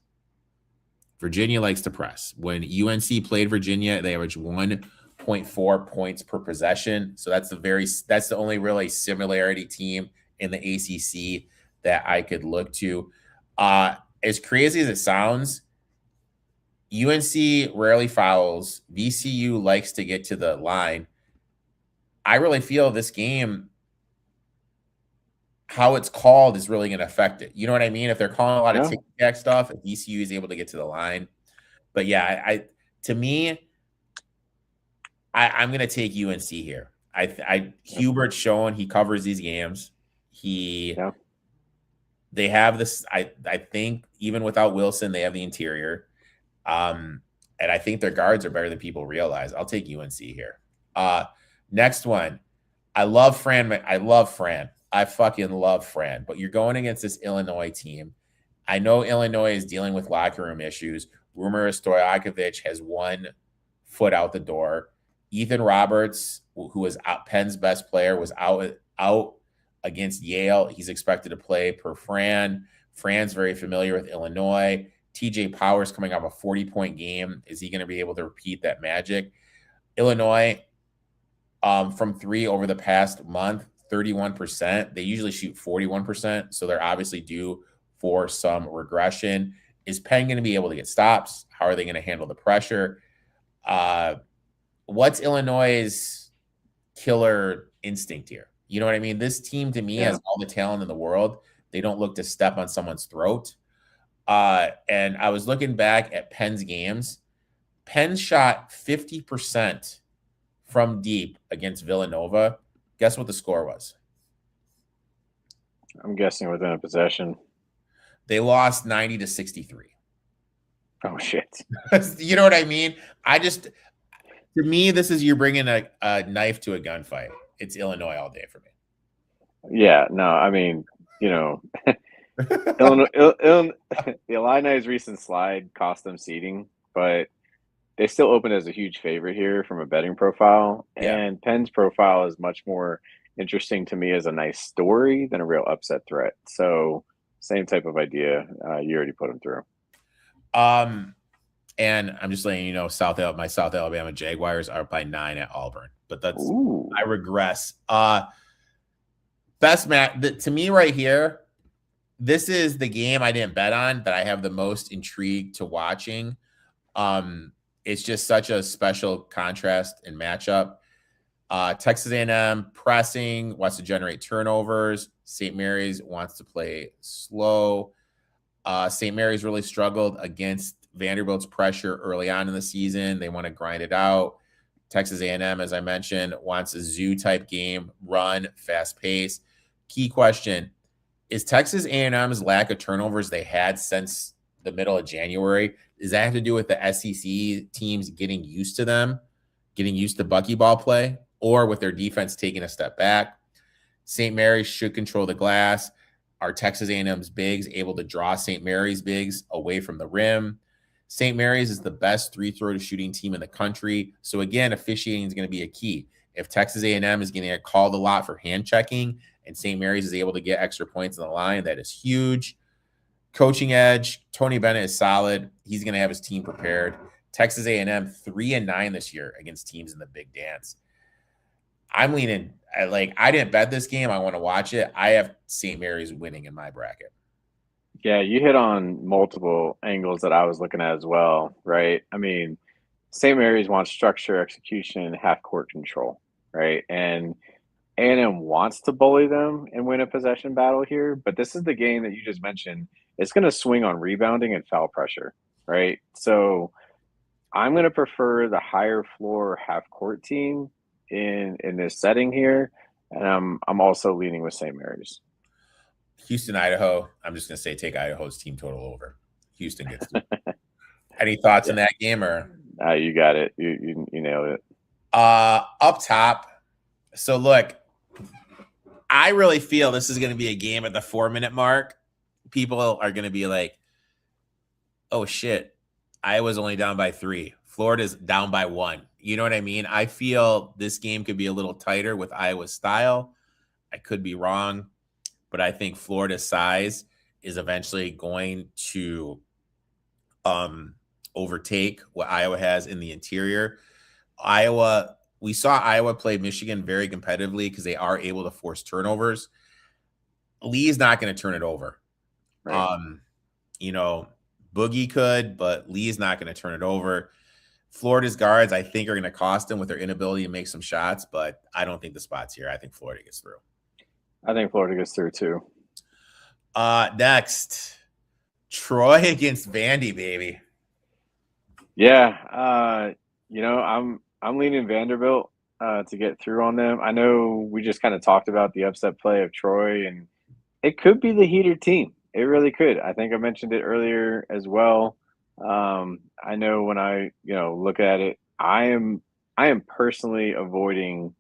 Virginia likes to press. When UNC played Virginia, they averaged 1.4 points per possession. So that's the only really similarity team in the ACC that I could look to. As crazy as it sounds, UNC rarely fouls. VCU likes to get to the line. I really feel this game, how it's called, is really going to affect it. You know what I mean? If they're calling a lot of tic-tac stuff, if VCU is able to get to the line. But yeah, to me, I'm going to take UNC here. Hubert's shown he covers these games. They have this. I think even without Wilson, they have the interior. And I think their guards are better than people realize. I'll take UNC here. Next one. I love Fran. I fucking love Fran. But you're going against this Illinois team. I know Illinois is dealing with locker room issues. Rumor is Stojakovic has 1 foot out the door. Ethan Roberts, who was Penn's best player, was out against Yale. He's expected to play per Fran. Fran's very familiar with Illinois. TJ Powers coming off a 40-point game. Is he going to be able to repeat that magic? Illinois, from 3 over the past month, 31%. They usually shoot 41%, so they're obviously due for some regression. Is Penn going to be able to get stops? How are they going to handle the pressure? What's Illinois' killer instinct here? You know what I mean? This team, to me, has all the talent in the world. They don't look to step on someone's throat. And I was looking back at Penn's games. Penn shot 50% from deep against Villanova. Guess what the score was? I'm guessing within a possession. They lost 90-63. Oh, shit. You know what I mean? To me, this is you're bringing a knife to a gunfight. It's Illinois all day for me. Yeah, no, I mean, Illinois, the Illini's recent slide cost them seeding, but they still open as a huge favorite here from a betting profile. Yeah. And Penn's profile is much more interesting to me as a nice story than a real upset threat. So same type of idea. You already put them through. And I'm just letting you know, my South Alabama Jaguars are by 9 at Auburn, but I regress. Best match to me right here. This is the game I didn't bet on that I have the most intrigue to watching. It's just such a special contrast and matchup. Texas A&M pressing, wants to generate turnovers. St. Mary's wants to play slow. St. Mary's really struggled against Vanderbilt's pressure early on in the season. They want to grind it out. Texas A&M, as I mentioned, wants a zoo-type game, run, fast pace. Key question, is Texas A&M's lack of turnovers they had since the middle of January, does that have to do with the SEC teams getting used to them, getting used to buckyball play, or with their defense taking a step back? St. Mary's should control the glass. Are Texas A&M's bigs able to draw St. Mary's bigs away from the rim? St. Mary's is the best three-throw shooting team in the country. So again, officiating is going to be a key. If Texas A&M is getting called a lot for hand checking and St. Mary's is able to get extra points on the line, that is huge. Coaching edge, Tony Bennett is solid. He's going to have his team prepared. Texas A&M 3-9 this year against teams in the Big Dance. I'm leaning, I didn't bet this game. I want to watch it. I have St. Mary's winning in my bracket. Yeah, you hit on multiple angles that I was looking at as well, right? I mean, St. Mary's wants structure, execution, half-court control, right? And A&M wants to bully them and win a possession battle here, but this is the game that you just mentioned. It's going to swing on rebounding and foul pressure, right? So I'm going to prefer the higher floor half-court team in this setting here, and I'm also leaning with St. Mary's. Houston, Idaho. I'm just going to say take Idaho's team total over. Houston gets to. Any thoughts on that game? Or you got it. You nailed it. Up top. So look, I really feel this is going to be a game at the 4-minute mark. People are going to be like, "Oh shit, Iowa's only down by 3. Florida's down by 1." You know what I mean? I feel this game could be a little tighter with Iowa's style. I could be wrong, but I think Florida's size is eventually going to overtake what Iowa has in the interior. We saw Iowa play Michigan very competitively because they are able to force turnovers. Lee's not going to turn it over. Right. Boogie could, but Lee's not going to turn it over. Florida's guards, I think, are going to cost them with their inability to make some shots, but I don't think the spot's here. I think Florida gets through. I think Florida gets through too. Next, Troy against Vandy, baby. Yeah, I'm I'm leaning Vanderbilt to get through on them. I know we just kind of talked about the upset play of Troy, and it could be the heater team. It really could. I think I mentioned it earlier as well. I know when I look at it, I am personally avoiding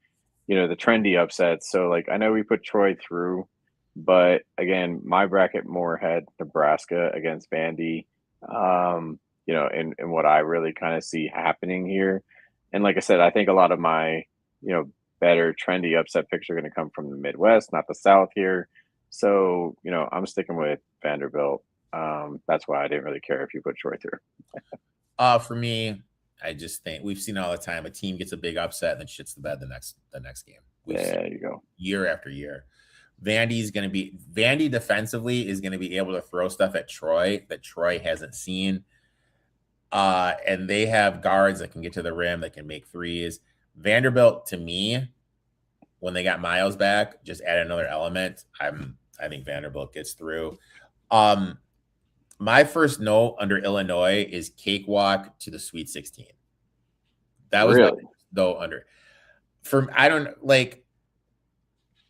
the trendy upsets. So like I know we put Troy through, but again, my bracket more had Nebraska against Vandy. In what I really kind of see happening here. And like I said, I think a lot of my, better trendy upset picks are going to come from the Midwest, not the South here. So, I'm sticking with Vanderbilt. That's why I didn't really care if you put Troy through. For me, I just think we've seen all the time a team gets a big upset and then shits the bed the next game. There you go. Year after year. Vandy defensively is going to be able to throw stuff at Troy that Troy hasn't seen. And they have guards that can get to the rim, that can make threes. Vanderbilt, to me, when they got Miles back, just add another element. I think Vanderbilt gets through. My first note under Illinois is cakewalk to the Sweet 16. That was really though under.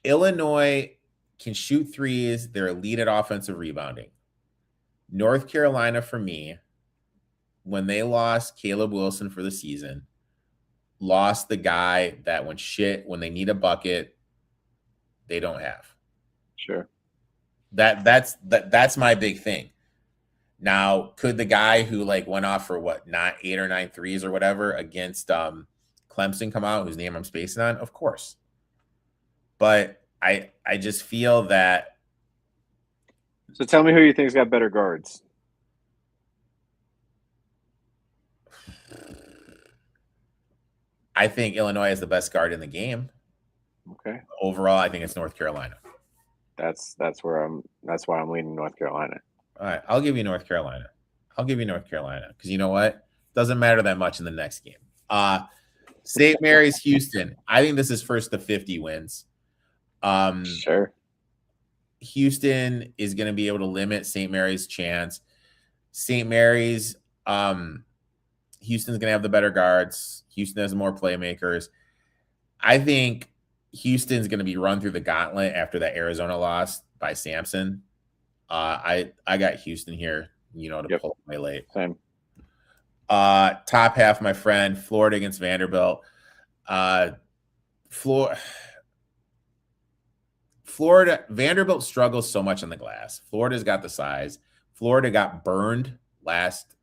Illinois can shoot threes. They're elite at offensive rebounding. North Carolina, for me, when they lost Caleb Wilson for the season, lost the guy that when they need a bucket, they don't have. Sure. That's my big thing. Now, could the guy who went off for not 8 or 9 threes or whatever against Clemson come out, whose name I'm spacing on? Of course. But I just feel that. So tell me who you think's got better guards. I think Illinois is the best guard in the game. Okay. Overall, I think it's North Carolina. That's why I'm leaning North Carolina. All right, I'll give you North Carolina. Because you know what? Doesn't matter that much in the next game. St. Mary's Houston. I think this is first to 50 wins. Sure. Houston is going to be able to limit St. Mary's chance. St. Mary's, Houston's going to have the better guards. Houston has more playmakers. I think Houston's going to be run through the gauntlet after that Arizona loss by Sampson. I got Houston here, to pull away late. Same. Top half, my friend, Florida against Vanderbilt. Vanderbilt struggles so much on the glass. Florida's got the size. Florida got burned last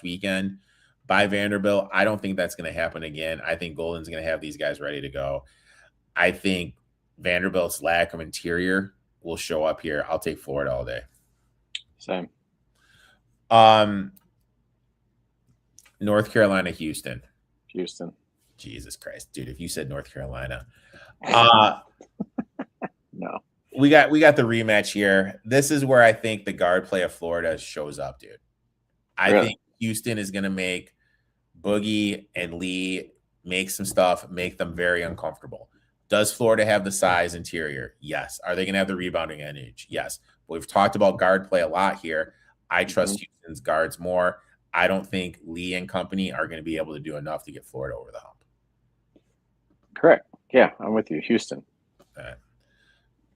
weekend by Vanderbilt. I don't think that's going to happen again. I think Golden's going to have these guys ready to go. I think Vanderbilt's lack of interior will show up here. I'll take Florida all day. Same. North Carolina, Houston. Jesus Christ, dude! If you said North Carolina, no. We got the rematch here. This is where I think the guard play of Florida shows up, dude. I think Houston is going to make Boogie and Lee make some stuff, make them very uncomfortable. Does Florida have the size interior? Yes. Are they going to have the rebounding edge? Yes. We've talked about guard play a lot here. I trust Houston's guards more. I don't think Lee and company are going to be able to do enough to get Florida over the hump. Correct. Yeah, I'm with you. Houston. All right.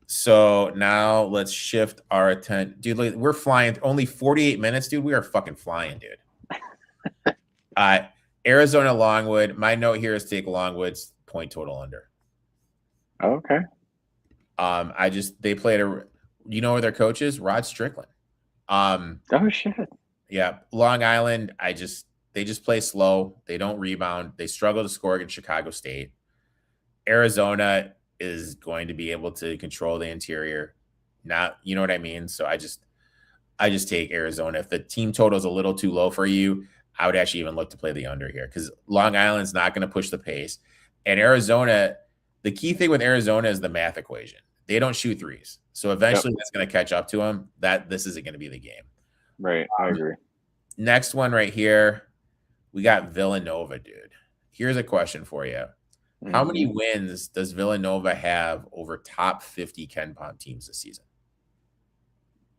So now let's shift our attention. Dude, we're flying. Only 48 minutes, dude. We are fucking flying, dude. Arizona Longwood. My note here is take Longwood's point total under. Okay. They played you know where their coach is? Rod Strickland. Oh shit. Yeah. Long Island, they just play slow. They don't rebound. They struggle to score against Chicago State. Arizona is going to be able to control the interior. Not, you know what I mean? So I just take Arizona. If the team total is a little too low for you, I would actually even look to play the under here because Long Island's not going to push the pace. And Arizona, the key thing with Arizona is the math equation. They don't shoot threes. So eventually that's going to catch up to them. This isn't going to be the game. Right. I agree. Next one right here, we got Villanova, dude. Here's a question for you. Mm-hmm. How many wins does Villanova have over top 50 Ken Pom teams this season?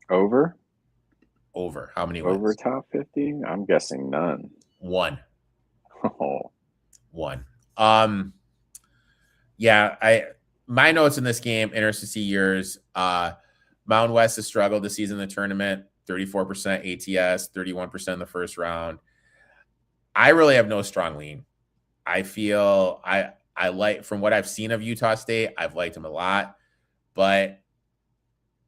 Over? How many wins? Over top 50? I'm guessing none. One. Oh. One. Yeah, my notes in this game, interested to see yours. Mountain West has struggled this season in the tournament, 34% ATS, 31% in the first round. I really have no strong lean. I feel I like, from what I've seen of Utah State, I've liked them a lot. But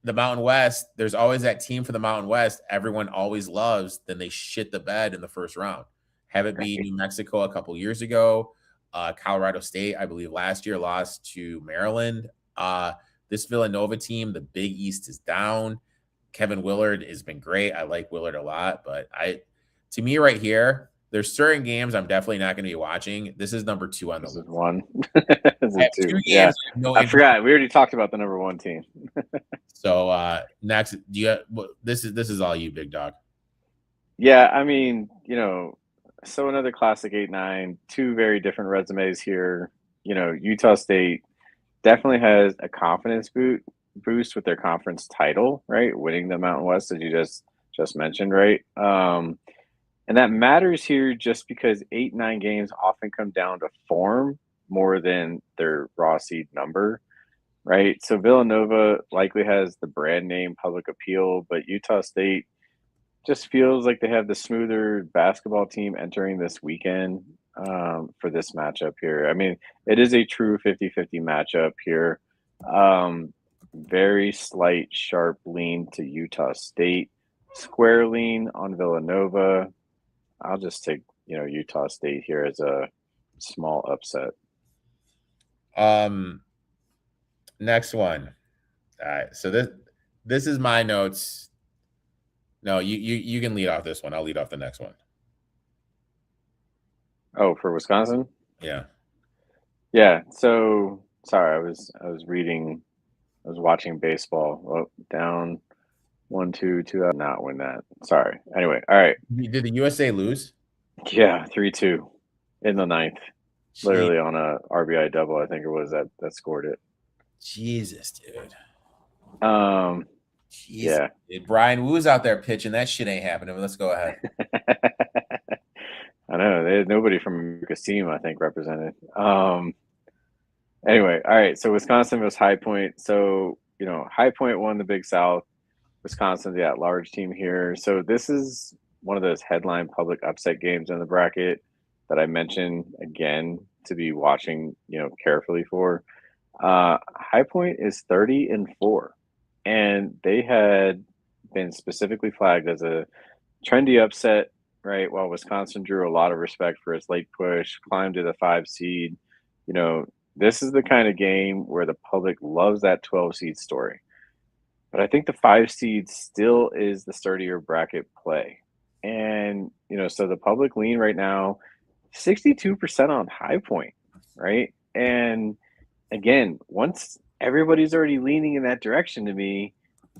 the Mountain West, there's always that team for the Mountain West everyone always loves, then they shit the bed in the first round. Have it be New Mexico a couple years ago. Colorado State, I believe last year, lost to Maryland. This Villanova team, the Big East is down. Kevin Willard has been great. I like Willard a lot, but to me right here, there's certain games I'm definitely not going to be watching. This is number 2 on the list. This is 1. This is 2. Yeah. I forgot. We already talked about the number 1 team. So next, this is all you, big dog. Yeah, I mean, so another classic 8-9, 2 very different resumes here. Utah State definitely has a confidence boost with their conference title, right? Winning the Mountain West, as you just mentioned, right? And that matters here just because 8-9 games often come down to form more than their raw seed number, right? So Villanova likely has the brand name public appeal, but Utah State just feels like they have the smoother basketball team entering this weekend for this matchup here. I mean, it is a true 50-50 matchup here. Very slight, sharp lean to Utah State. Square lean on Villanova. I'll just take, Utah State here as a small upset. Next one. All right. So this is my notes. No, you can lead off this one. I'll lead off the next one. Oh, for Wisconsin? Yeah. Yeah. So sorry, I was watching baseball. Oh, down 1-2, not win that. Sorry. Anyway, all right. Did the USA lose? Yeah, 3-2 in the 9th. Jeez. Literally on a RBI double, I think it was that scored it. Jesus, dude. Jeez, yeah. Dude, Brian Woo's out there pitching. That shit ain't happening. Let's go ahead. I know. There's nobody from America's team, I think, represented. Anyway, all right. So Wisconsin was High Point. So, High Point won the Big South. Wisconsin's the at-large team here. So this is one of those headline public upset games in the bracket that I mentioned, again, to be watching, carefully for. High Point is 30-4, and they had been specifically flagged as a trendy upset, right? While Wisconsin drew a lot of respect for its late push, climbed to the 5 seed. This is the kind of game where the public loves that 12 seed story. But I think the 5 seed still is the sturdier bracket play. And, so the public lean right now, 62% on High Point, right? And again, once everybody's already leaning in that direction to me,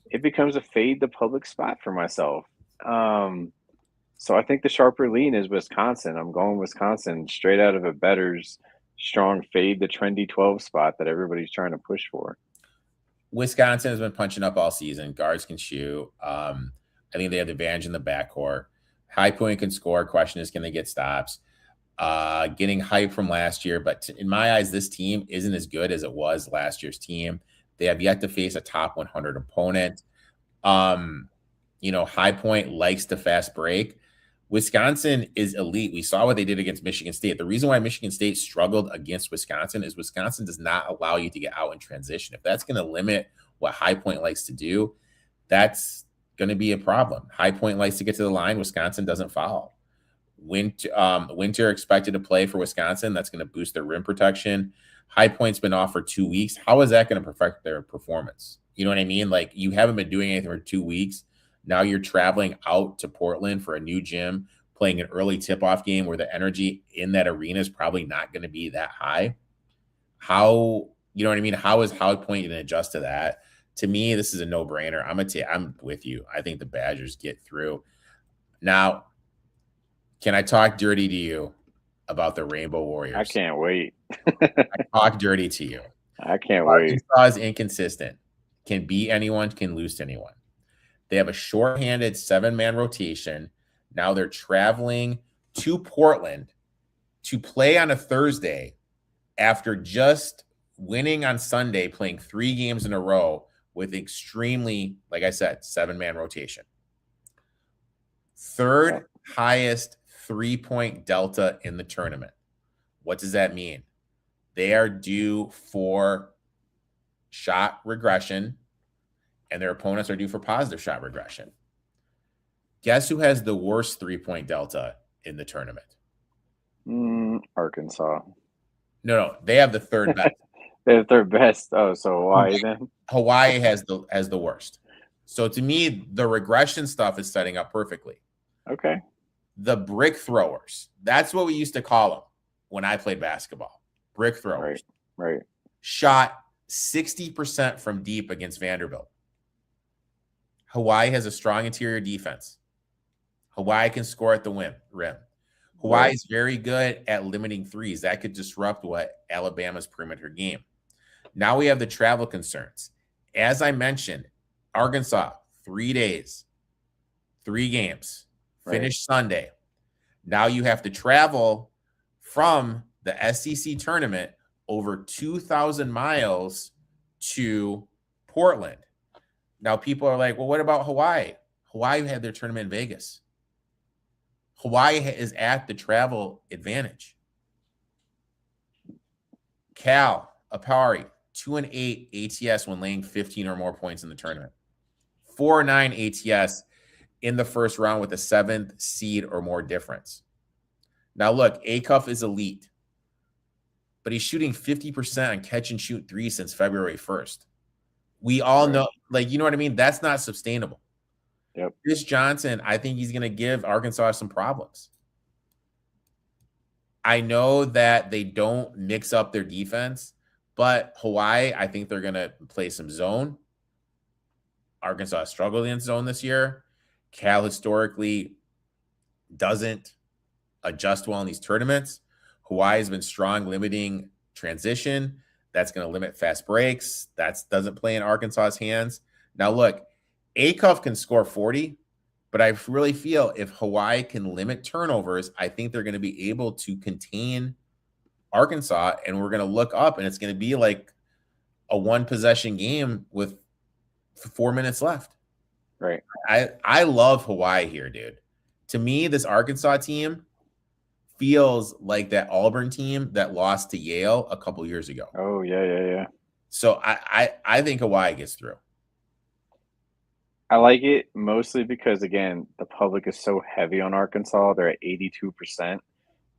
it becomes a fade the public spot for myself. So I think the sharper lean is Wisconsin. I'm going Wisconsin straight out of a bettor's strong fade the trendy 12 spot that everybody's trying to push for. Wisconsin has been punching up all season. Guards can shoot. I think they have the advantage in the backcourt. High Point can score. Question is, can they get stops? Getting hype from last year, but in my eyes, this team isn't as good as it was last year's team. They have yet to face a top 100 opponent. High Point likes to fast break. Wisconsin is elite. We saw what they did against Michigan State. The reason why Michigan State struggled against Wisconsin is Wisconsin does not allow you to get out in transition. If that's going to limit what High Point likes to do, that's going to be a problem. High Point likes to get to the line. Wisconsin doesn't foul. Winter expected to play for Wisconsin. That's going to boost their rim protection. High Point's been off for 2 weeks. How is that going to affect their performance? You know what I mean? Like, you haven't been doing anything for 2 weeks. Now you're traveling out to Portland for a new gym, playing an early tip-off game where the energy in that arena is probably not going to be that high. How, you know what I mean? How is High Point going to adjust to that? To me, this is a no-brainer. I'm with you. I think the Badgers get through. Now, can I talk dirty to you about the Rainbow Warriors? I can't wait. I talk dirty to you. I can't wait. Arkansas is inconsistent. Can beat anyone, can lose to anyone. They have a shorthanded 7-man rotation. Now they're traveling to Portland to play on a Thursday after just winning on Sunday, playing 3 games in a row with extremely, like I said, 7-man rotation. Third highest 3-point delta in the tournament. What does that mean? They are due for shot regression, and their opponents are due for positive shot regression. Guess who has the worst 3-point delta in the tournament? Arkansas. No, they have the third best. They have their best. Oh, so Hawaii then? Hawaii has the worst. So to me, the regression stuff is setting up perfectly. Okay. The brick throwers. That's what we used to call them when I played basketball. Brick throwers. Right. Shot 60% from deep against Vanderbilt. Hawaii has a strong interior defense. Hawaii can score at the rim. Hawaii is very good at limiting threes. That could disrupt what Alabama's perimeter game. Now we have the travel concerns. As I mentioned, Arkansas, 3 days, 3 games, finished Sunday. Now you have to travel from the SEC tournament over 2,000 miles to Portland. Now people are like, well, what about Hawaii? Hawaii had their tournament in Vegas. Hawaii is at the travel advantage. Cal, Apari, 2-8 ATS when laying 15 or more points in the tournament. 4-9 ATS in the first round with a 7th seed or more difference. Now look, Acuff is elite, but he's shooting 50% on catch and shoot 3 since February 1st. We all know, like, you know what I mean? That's not sustainable. Yep. Chris Johnson, I think he's going to give Arkansas some problems. I know that they don't mix up their defense, but Hawaii, I think they're going to play some zone. Arkansas struggled in zone this year. Cal historically doesn't adjust well in these tournaments. Hawaii has been strong limiting transition. That's going to limit fast breaks. That doesn't play in Arkansas's hands. Now, look, Acuff can score 40, but I really feel if Hawaii can limit turnovers, I think they're going to be able to contain Arkansas, and we're going to look up, and it's going to be like a 1-possession game with 4 minutes left. Right. I love Hawaii here, dude. To me, this Arkansas team feels like that Auburn team that lost to Yale a couple years ago. Oh, yeah. So I think Hawaii gets through. I like it mostly because, again, the public is so heavy on Arkansas. They're at 82%.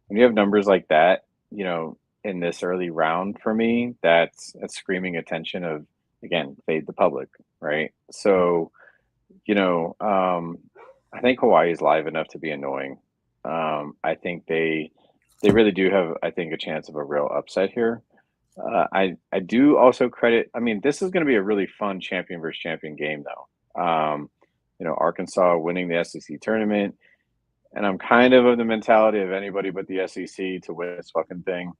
When you have numbers like that, you know, in this early round, for me, that's screaming attention of, again, fade the public, right? So, you know, I think Hawaii is live enough to be annoying. I think they really do have, I think, a chance of a real upset here. I do also credit, I mean, this is going to be a really fun champion versus champion game, though. You know, Arkansas winning the SEC tournament, and I'm kind of the mentality of anybody but the SEC to win this fucking thing.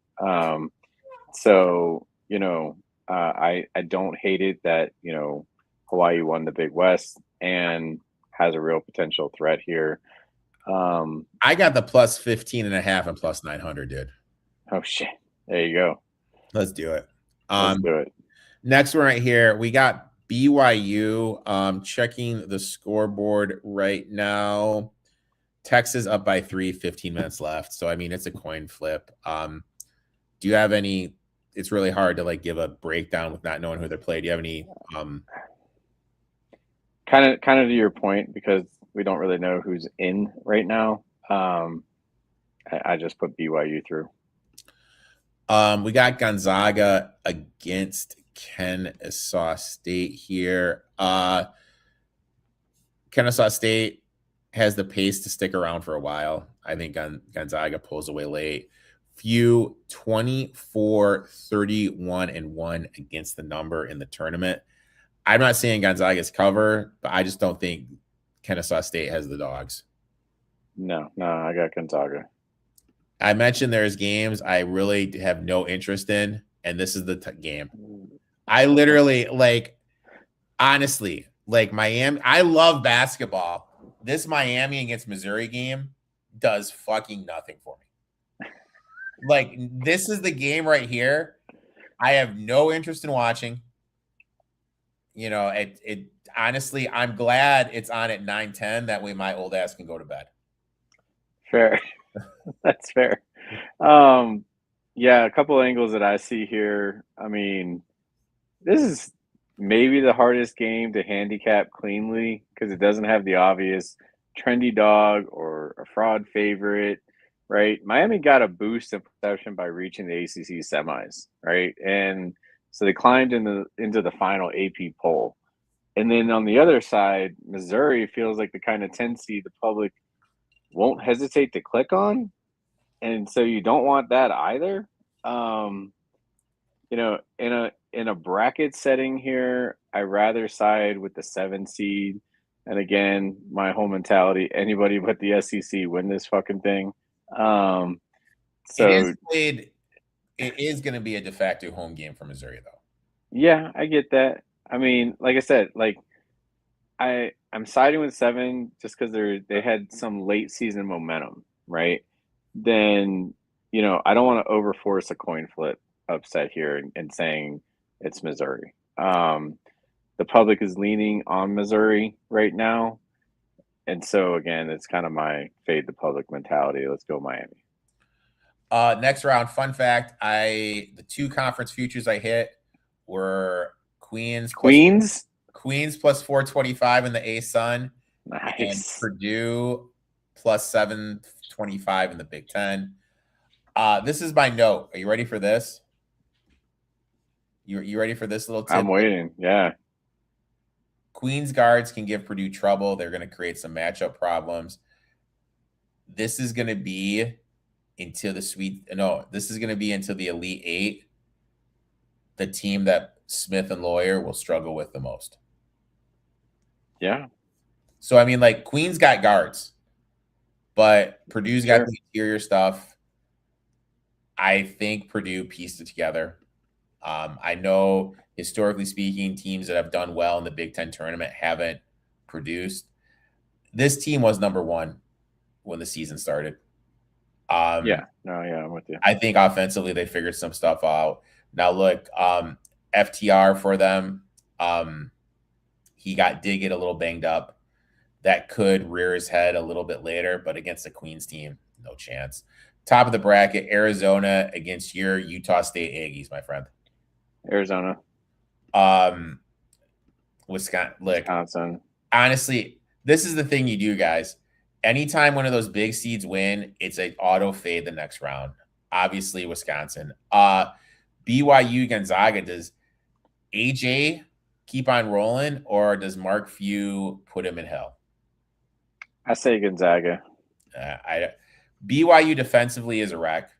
So, you know, I don't hate it that, you know, Hawaii won the Big West and has a real potential threat here. I got the plus 15.5 and plus 900, dude. Oh shit. There you go. Let's do it. Let's do it. Next one right here. We got BYU. Checking the scoreboard right now. Texas up by 3, 15 minutes left. So, I mean, it's a coin flip. Do you have any, it's really hard to like give a breakdown with not knowing who they're playing. Do you have any, kind of to your point, because we don't really know who's in right now. I just put BYU through. We got Gonzaga against Kennesaw State here. Kennesaw State has the pace to stick around for a while. I think Gonzaga pulls away late. Few 24, 31, and 1 against the number in the tournament. I'm not saying Gonzaga's cover, but I just don't think Kennesaw State has the dogs. No, I got Gonzaga. I mentioned there's games I really have no interest in, and this is the game. I literally, like, honestly, like Miami, I love basketball. This Miami against Missouri game does fucking nothing for me. Like, this is the game right here. I have no interest in watching. You know, it honestly, I'm glad it's on at 9:10. That way my old ass can go to bed. Fair. That's fair. Yeah, a couple angles that I see here. I mean, this is maybe the hardest game to handicap cleanly because it doesn't have the obvious trendy dog or a fraud favorite, right? Miami got a boost in perception by reaching the ACC semis, right? And so they climbed into the final AP poll. And then on the other side, Missouri feels like the kind of 10 seed the public won't hesitate to click on. And so you don't want that either. You know, in a bracket setting here, I rather side with the 7 seed. And again, my whole mentality: anybody but the SEC win this fucking thing. So it is going to be a de facto home game for Missouri, though. yeah, I get that. I mean, like I said, like I'm siding with 7 just because they had some late season momentum, right? Then you know I don't want to overforce a coin flip upset here and saying it's Missouri. The public is leaning on Missouri right now, and so again, it's kind of my fade the public mentality. Let's go Miami. Next round, fun fact: the 2 conference futures I hit were Queens plus 425 in the A-Sun, Nice. and Purdue plus 725 in the Big Ten. This is my note. Are you ready for this? You ready for this little tip? I'm waiting. Yeah. Queens guards can give Purdue trouble. They're going to create some matchup problems. This is going to be until this is going to be until the Elite 8, the team that Smith and Lawyer will struggle with the most. Yeah. So, I mean, like, Queens got guards, but Purdue's got the interior stuff. I think Purdue pieced it together. I know, historically speaking, teams that have done well in the Big Ten tournament haven't produced. This team was number 1 when the season started. I'm with you. I think offensively they figured some stuff out. Now, look, FTR for them, he did get a little banged up. That could rear his head a little bit later, but against the Queens team, no chance. Top of the bracket, Arizona against your Utah State Aggies, my friend. Arizona. Wisconsin. Honestly, this is the thing you do, guys. Anytime one of those big seeds win, it's an auto fade the next round. Obviously, Wisconsin. BYU Gonzaga, does AJ keep on rolling, or does Mark Few put him in hell? I say Gonzaga. BYU defensively is a wreck.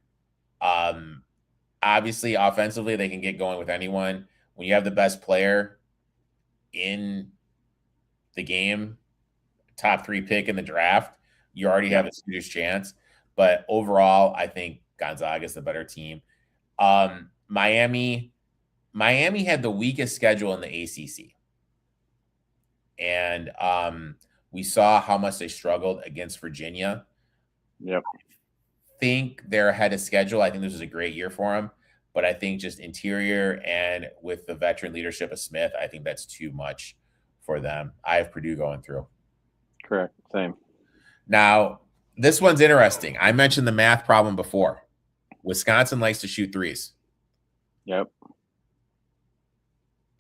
Obviously, offensively, they can get going with anyone. When you have the best player in the game, top 3 pick in the draft, you already have a serious chance. But overall, I think Gonzaga is the better team. Miami had the weakest schedule in the ACC. And we saw how much they struggled against Virginia. Yep. I think they're ahead of schedule. I think this was a great year for them. But I think just interior and with the veteran leadership of Smith, I think that's too much for them. I have Purdue going through. Correct. Same. Now, this one's interesting. I mentioned the math problem before. Wisconsin likes to shoot threes. Yep.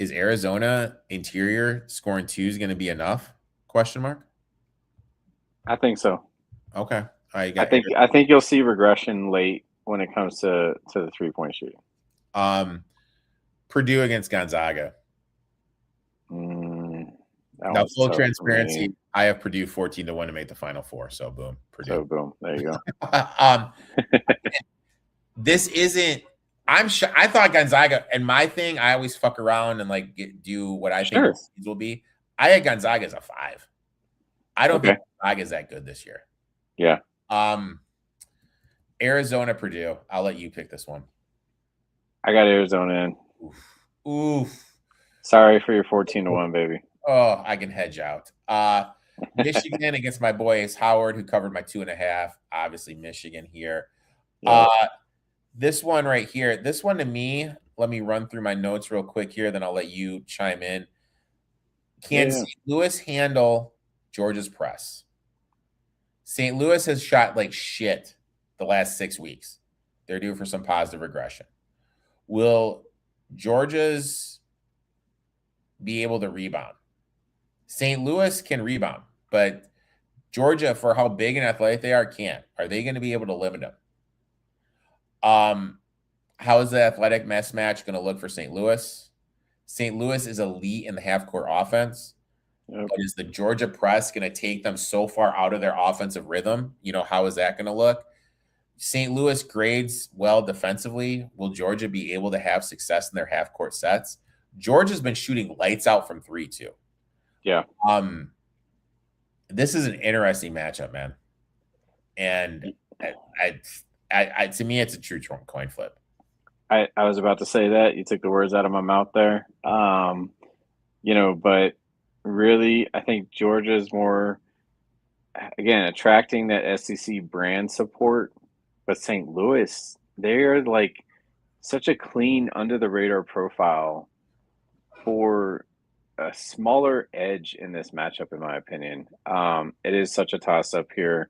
Is Arizona interior scoring 2s going to be enough? Question mark. I think so. Okay. I think you'll see regression late when it comes to the 3-point shooting. Purdue against Gonzaga. Now, full transparency, I have Purdue 14-1 to make the Final Four. So boom, Purdue. So boom, there you go. This isn't. I thought Gonzaga, and my thing, I always fuck around and like do what I think the seeds will be. I had Gonzaga as a 5. I don't think Gonzaga is that good this year. Yeah. Arizona, Purdue. I'll let you pick this one. I got Arizona in. Oof. Sorry for your 14-1, baby. Oh, I can hedge out. Michigan against my boy Ace Howard, who covered my 2.5. Obviously, Michigan here. Yep. This one right here, this one to me, let me run through my notes real quick here, then I'll let you chime in. Can St. Louis handle Georgia's press? St. Louis has shot like shit the last 6 weeks. They're due for some positive regression. Will Georgia's be able to rebound? St. Louis can rebound, but Georgia, for how big and athletic they are, can't. Are they going to be able to limit them? How is the athletic mismatch going to look for St. Louis? St. Louis is elite in the half-court offense. Yep. But is the Georgia press going to take them so far out of their offensive rhythm? You know, how is that going to look? St. Louis grades well defensively. Will Georgia be able to have success in their half-court sets? Georgia's been shooting lights out from 3 too. Yeah. This is an interesting matchup, man. And I to me, it's a true coin flip. I was about to say that. You took the words out of my mouth there. You know, but really, I think Georgia's more, again, attracting that SEC brand support. But St. Louis, they're like such a clean, under the radar profile for a smaller edge in this matchup, in my opinion. It is such a toss up here.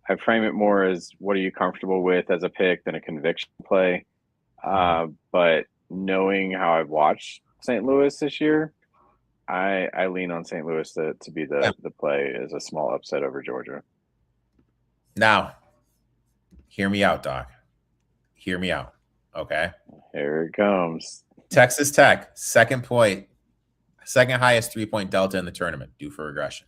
I frame it more as what are you comfortable with as a pick than a conviction play. But knowing how I've watched St. Louis this year, I lean on St. Louis to be the play as a small upset over Georgia. Now, hear me out, Doc. Hear me out. Okay. Here it comes. Texas Tech, second highest 3-point delta in the tournament, due for regression.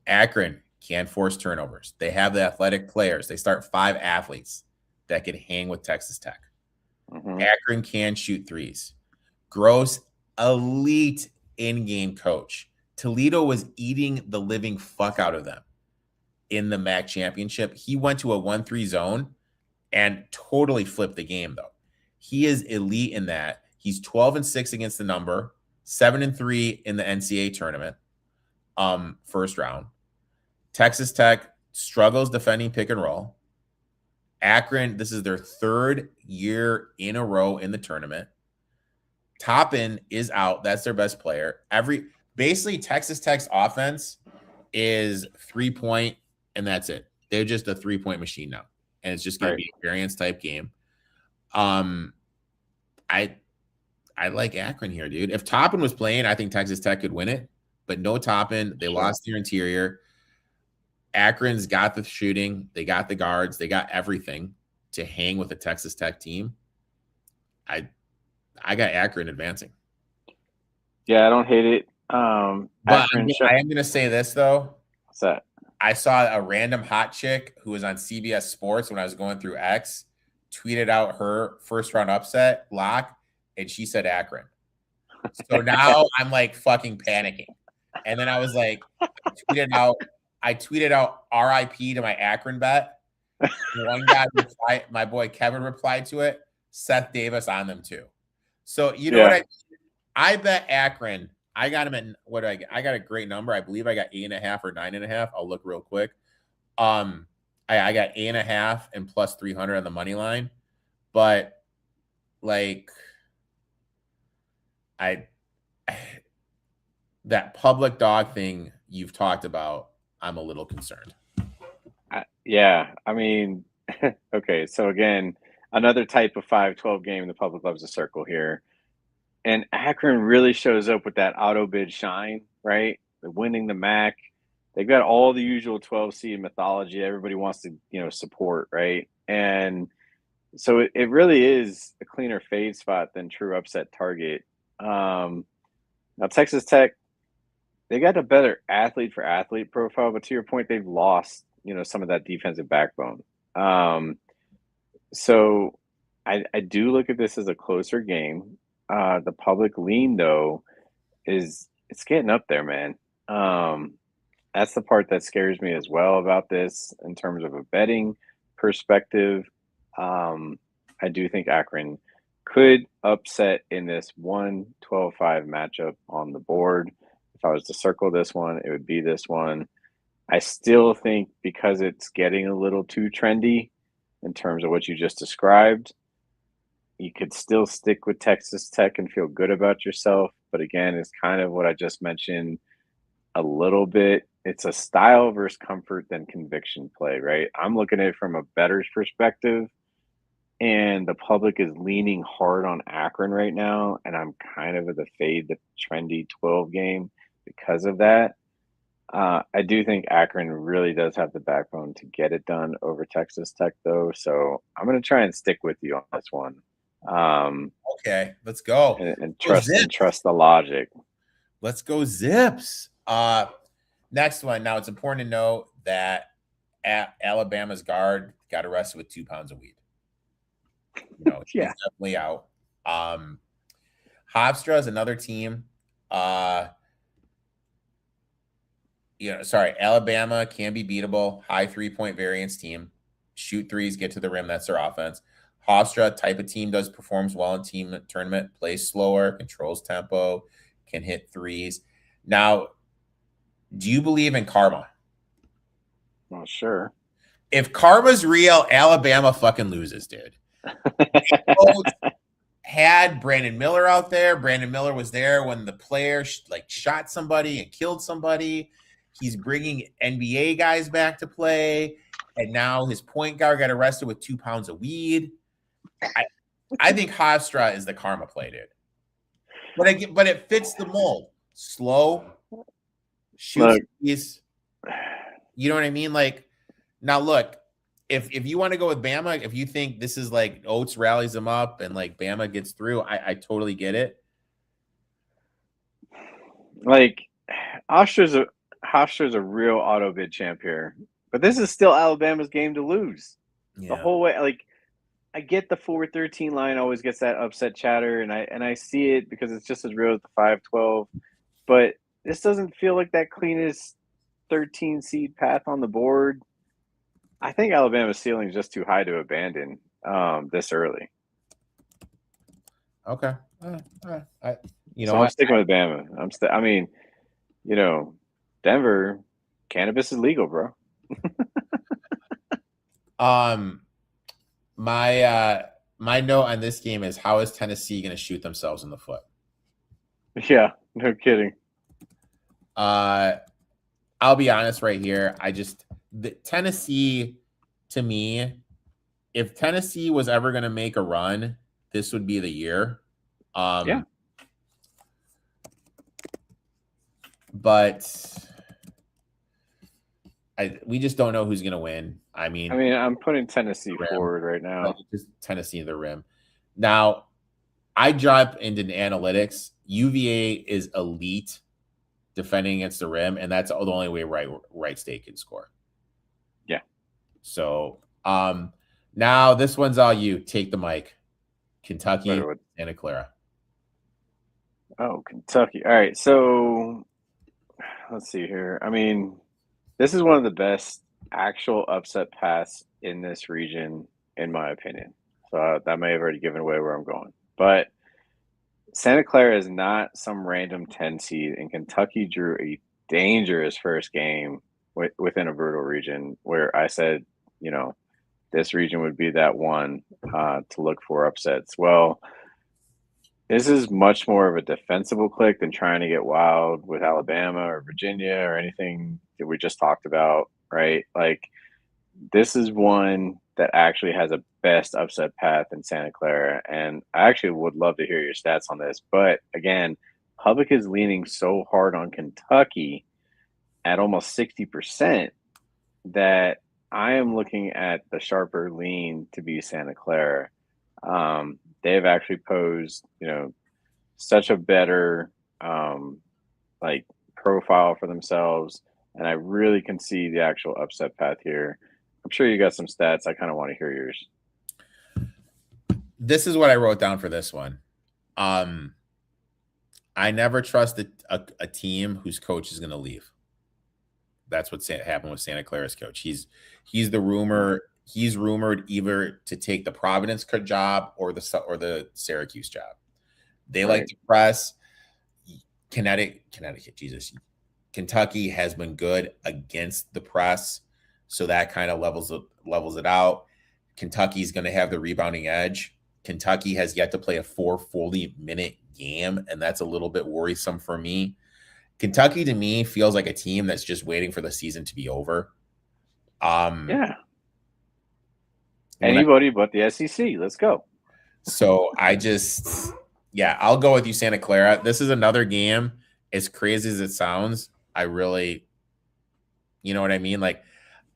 Akron can't force turnovers. They have the athletic players. They start 5 athletes that can hang with Texas Tech. Mm-hmm. Akron can shoot threes. Gross, elite in-game coach. Toledo was eating the living fuck out of them in the MAC championship. He went to a 1-3 zone and totally flipped the game, though. He is elite in that. He's 12-6 against the number, 7-3 in the NCAA tournament, first round. Texas Tech struggles defending pick and roll. Akron, this is their 3rd year in a row in the tournament. Toppin is out. That's their best player. Basically, Texas Tech's offense is 3-point, and that's it. They're just a 3-point machine now, and it's just going to be a variance type game. I like Akron here, dude. If Toppin was playing, I think Texas Tech could win it, but no Toppin. They lost their interior. Akron's got the shooting. They got the guards. They got everything to hang with the Texas Tech team. I got Akron advancing. Yeah, I don't hate it. But I am going to say this, though. What's that? I saw a random hot chick who was on CBS Sports when I was going through X tweeted out her first-round upset lock, and she said Akron. So now I'm like fucking panicking. And then I was like, I tweeted out RIP to my Akron bet. One guy replied, my boy Kevin replied to it. Seth Davis on them too. So you know what I bet Akron. I got him at what do I get? I got a great number. I believe I got 8.5 or 9.5. I'll look real quick. I got 8.5 and plus 300 on the money line. But like that public dog thing you've talked about, I'm a little concerned. Yeah, I mean, okay. So again, another type of 5-12 game the public loves to circle here. And Akron really shows up with that auto bid shine, right? They're winning the MAC. They've got all the usual 12 seed mythology everybody wants to, support, right? And so it really is a cleaner fade spot than true upset target. Now Texas Tech, they got a better athlete for athlete profile, but to your point, they've lost, some of that defensive backbone. So I do look at this as a closer game. The public lean, though, it's getting up there, man. That's the part that scares me as well about this in terms of a betting perspective. I do think Akron could upset in this 1-12-5 matchup on the board. If I was to circle this one, it would be this one. I still think because it's getting a little too trendy in terms of what you just described, you could still stick with Texas Tech and feel good about yourself. But again, it's kind of what I just mentioned a little bit. It's a style versus comfort than conviction play, right? I'm looking at it from a bettor's perspective, and the public is leaning hard on Akron right now, and I'm kind of at the fade the trendy 12 game because of that. I do think Akron really does have the backbone to get it done over Texas Tech, though. So I'm going to try and stick with you on this one. Okay, let's go. And trust the logic. Let's go Zips. Next one. Now, it's important to note that Alabama's guard got arrested with 2 pounds of weed. He's definitely out. Hofstra is another team. Alabama can be beatable. High 3-point variance team. Shoot threes, get to the rim. That's their offense. Hofstra, type of team, performs well in team tournament, plays slower, controls tempo, can hit threes. Now, do you believe in karma? Well, sure. If karma's real, Alabama fucking loses, dude. Had Brandon Miller out there. Brandon Miller was there when the player shot somebody and killed somebody. He's bringing NBA guys back to play, and now his point guard got arrested with 2 pounds of weed. I think Hofstra is the karma play, dude. But it fits the mold. Slow, shoot these. You know what I mean? Now look, if you want to go with Bama, if you think this is Oates rallies them up and Bama gets through, I totally get it. Hofstra's a real auto bid champ here, but this is still Alabama's game to lose the whole way. I get the 4-13 line always gets that upset chatter, and I see it because it's just as real as the 5-12, but this doesn't feel like that cleanest 13 seed path on the board. I think Alabama's ceiling is just too high to abandon this early. Okay. I'm sticking with Bama. Denver, cannabis is legal, bro. My note on this game is, how is Tennessee going to shoot themselves in the foot? Yeah, no kidding. I'll be honest right here. Tennessee, to me, if Tennessee was ever going to make a run, this would be the year. But we just don't know who's going to win. I'm putting Tennessee forward right now. Just Tennessee in the rim. Now, I jump into the analytics. UVA is elite defending against the rim, and that's the only way Wright State can score. Yeah. So now this one's all you. Take the mic. Kentucky, Santa Clara. Oh, Kentucky. All right. So let's see here. This is one of the best actual upset paths in this region, in my opinion. So that may have already given away where I'm going. But Santa Clara is not some random 10 seed, and Kentucky drew a dangerous first game within a brutal region where I said, this region would be that one to look for upsets. Well, this is much more of a defensible click than trying to get wild with Alabama or Virginia or anything that we just talked about, right? This is one that actually has a best upset path in Santa Clara. And I actually would love to hear your stats on this. But again, public is leaning so hard on Kentucky at almost 60% that I am looking at the sharper lean to be Santa Clara. They've actually posed, such a better profile for themselves, and I really can see the actual upset path here. I'm sure you got some stats. I kind of want to hear yours. This is what I wrote down for this one. I never trust a team whose coach is going to leave. That's what happened with Santa Clara's coach. He's rumored either to take the Providence job or the Syracuse job. They like to press. Connecticut, Jesus. Kentucky has been good against the press, so that kind of levels it out. Kentucky's going to have the rebounding edge. Kentucky has yet to play a 440-minute game, and that's a little bit worrisome for me. Kentucky, to me, feels like a team that's just waiting for the season to be over. Yeah. Anybody but the SEC. Let's go. So I'll go with you, Santa Clara. This is another game, as crazy as it sounds. I really, you know what I mean? Like,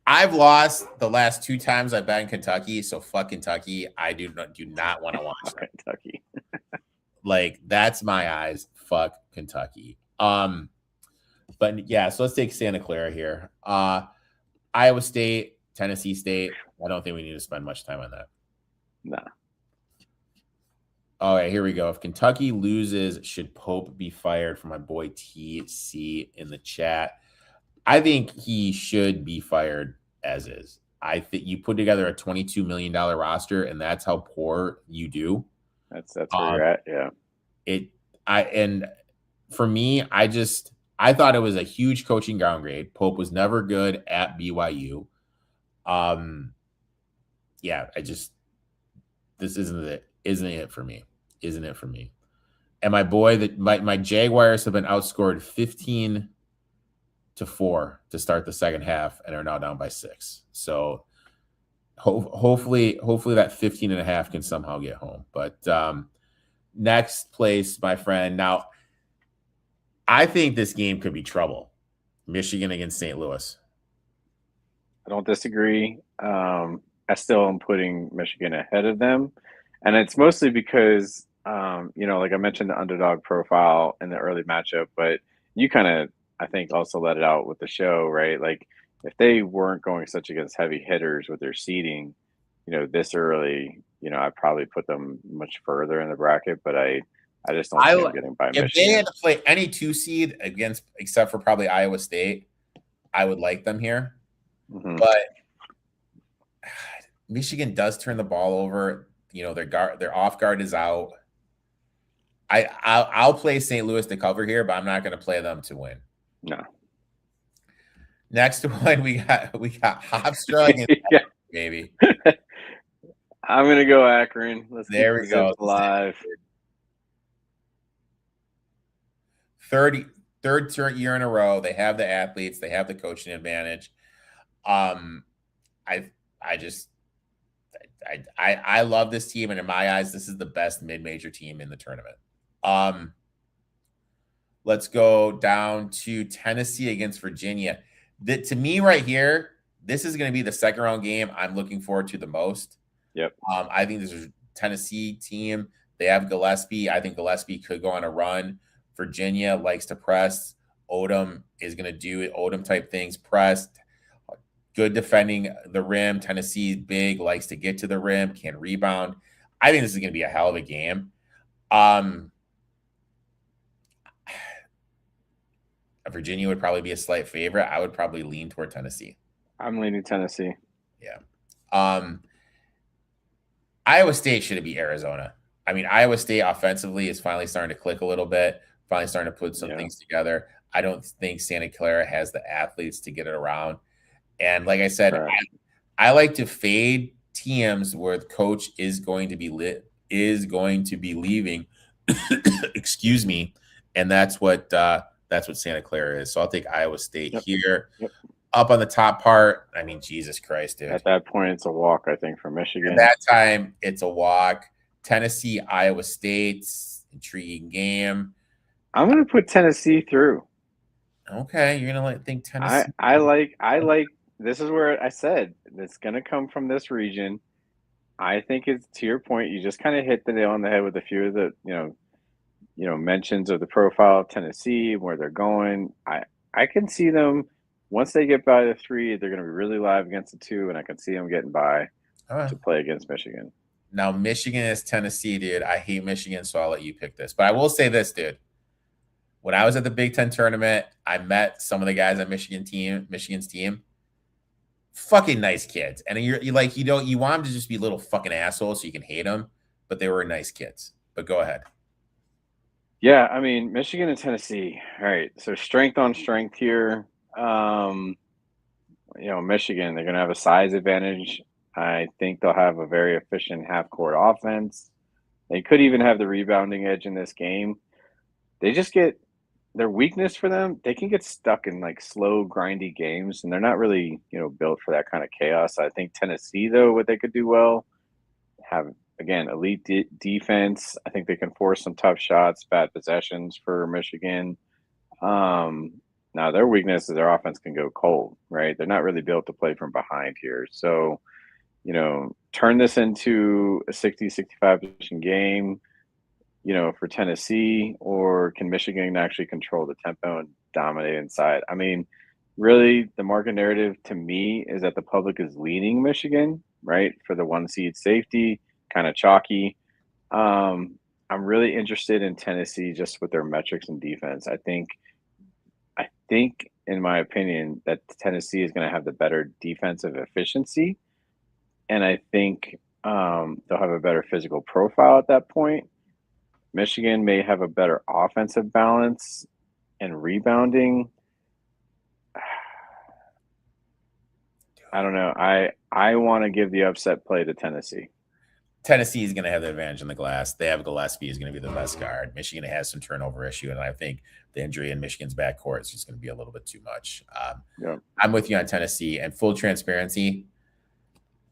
I've lost the last 2 times I've been in Kentucky, so fuck Kentucky. I do not want to watch Kentucky. Like, that's my eyes. Fuck Kentucky. But yeah, so let's take Santa Clara here. Iowa State, Tennessee State. I don't think we need to spend much time on that. Nah. All right, here we go. If Kentucky loses, should Pope be fired? For my boy TC in the chat. I think he should be fired as is. I think you put together a $22 million roster, and that's how poor you do. That's where you're at. Yeah. And for me, I thought it was a huge coaching downgrade. Pope was never good at BYU. This isn't it for me. And my boy, my Jaguars have been outscored 15-4 to start the second half and are now down by 6. So hopefully that 15.5 can somehow get home. But next place, my friend. Now, I think this game could be trouble. Michigan against St. Louis. I don't disagree. I still am putting Michigan ahead of them. And it's mostly because, like I mentioned, the underdog profile in the early matchup, but you kind of, I think, also let it out with the show, right? Like, if they weren't going such against heavy hitters with their seeding, this early, I'd probably put them much further in the bracket, but I just don't see them getting by Michigan. If they had to play any 2 seed except for probably Iowa State, I would like them here. Mm-hmm. But Michigan does turn the ball over. Their off guard is out. I'll play St. Louis to cover here, but I'm not going to play them to win. No. Next one, we got Hofstra against Akron, baby. I'm going to go Akron. There we go. Live. Third year in a row. They have the athletes. They have the coaching advantage. I love this team, and in my eyes, this is the best mid-major team in the tournament. Let's go down to Tennessee against Virginia. To me, right here, this is going to be the second round game I'm looking forward to the most. Yep. I think this is a Tennessee team. They have Gillespie. I think Gillespie could go on a run. Virginia likes to press. Odom is going to do Odom type things. Pressed. Good defending the rim. Tennessee big, likes to get to the rim, can rebound. I think this is going to be a hell of a game. Virginia would probably be a slight favorite. I would probably lean toward Tennessee. I'm leaning Tennessee. Yeah. Iowa State should beat Arizona. I mean, Iowa State offensively is finally starting to click a little bit, finally starting to put some things together. I don't think Santa Clara has the athletes to get it around. And like I said, I like to fade teams where the coach is going to be leaving. Excuse me. And that's what Santa Clara is. So I'll take Iowa State here. Yep. Up on the top part, I mean, Jesus Christ, dude. At that point, it's a walk, I think, for Michigan. At that time, it's a walk. Tennessee, Iowa State, intriguing game. I'm going to put Tennessee through. Okay, you're going to think Tennessee. I like. This is where I said it's going to come from this region. I think it's, to your point, you just kind of hit the nail on the head with a few of the mentions of the profile of Tennessee, where they're going. I can see them once they get by the 3, they're going to be really live against the 2, and I can see them getting by to play against Michigan. Now, Michigan is Tennessee, dude. I hate Michigan, so I'll let you pick this. But I will say this, dude. When I was at the Big Ten tournament, I met some of the guys on Michigan's team. Fucking nice kids. And you want them to just be little fucking assholes so you can hate them, but they were nice kids. But go ahead. Yeah, I mean, Michigan and Tennessee. All right, so strength on strength here. Michigan, they're going to have a size advantage. I think they'll have a very efficient half-court offense. They could even have the rebounding edge in this game. They just get their weakness for them. They can get stuck in like slow, grindy games, and they're not really, built for that kind of chaos. I think Tennessee, though, what they could do well, have again elite defense. I think they can force some tough shots, bad possessions for Michigan. Now their weakness is their offense can go cold, right? They're not really built to play from behind here. So, turn this into a 60-65 position game, for Tennessee, or can Michigan actually control the tempo and dominate inside? I mean, really, the market narrative to me is that the public is leaning Michigan, right, for the 1 seed safety, kind of chalky. I'm really interested in Tennessee just with their metrics and defense. I think, in my opinion, that Tennessee is going to have the better defensive efficiency, and I think they'll have a better physical profile at that point. Michigan may have a better offensive balance and rebounding. I don't know. I want to give the upset play to Tennessee. Tennessee is going to have the advantage in the glass. They have Gillespie is going to be the best guard. Michigan has some turnover issue, and I think the injury in Michigan's backcourt is just going to be a little bit too much. I'm with you on Tennessee. And full transparency,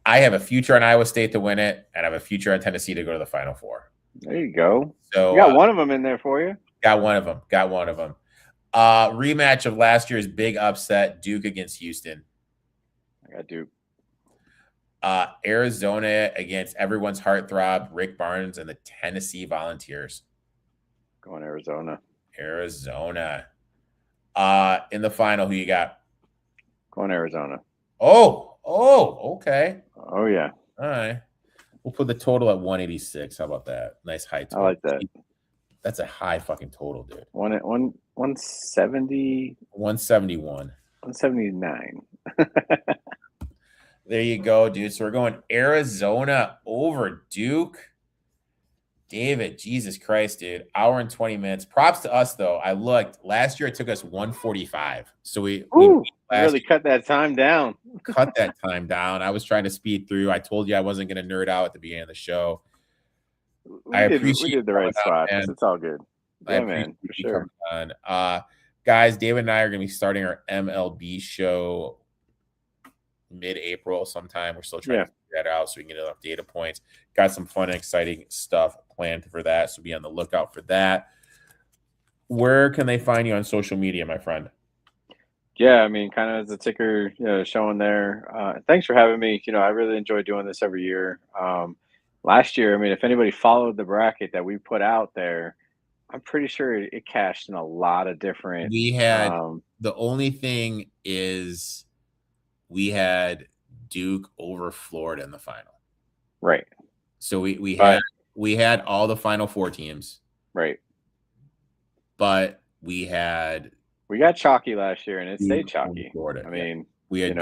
I have a future on Iowa State to win it, and I have a future on Tennessee to go to the Final Four. There you go. So you got one of them in there for you. Got one of them. Rematch of last year's big upset, Duke against Houston. I got Duke. Arizona against everyone's heartthrob, Rick Barnes and the Tennessee Volunteers. Going Arizona. In the final, who you got? Going Arizona. Oh, okay. Oh, yeah. All right. We'll put the total at 186. How about that? Nice high total. I like that. That's a high fucking total, dude. 170. 171. 179. There you go, dude. So we're going Arizona over Duke. David, Jesus Christ, dude. Hour and 20 minutes. Props to us, though. I looked. Last year, it took us 145. So we really cut that time down. I was trying to speed through. I told you I wasn't going to nerd out at the beginning of the show. We did the right spot. It's all good. Yeah, man, for sure. Guys, David and I are going to be starting our MLB show mid-April sometime. We're still trying to figure that out so we can get enough data points. Got some fun and exciting stuff planned for that, so be on the lookout for that. Where can they find you on social media, my friend? Yeah, I mean, kind of as a ticker, showing there. Thanks for having me. I really enjoy doing this every year. Last year, I mean, if anybody followed the bracket that we put out there, I'm pretty sure it cashed in a lot of different. We had the only thing is we had Duke over Florida in the final. Right. So we had all the Final Four teams. Right. But we got chalky last year, and it stayed chalky. Florida. I mean, we had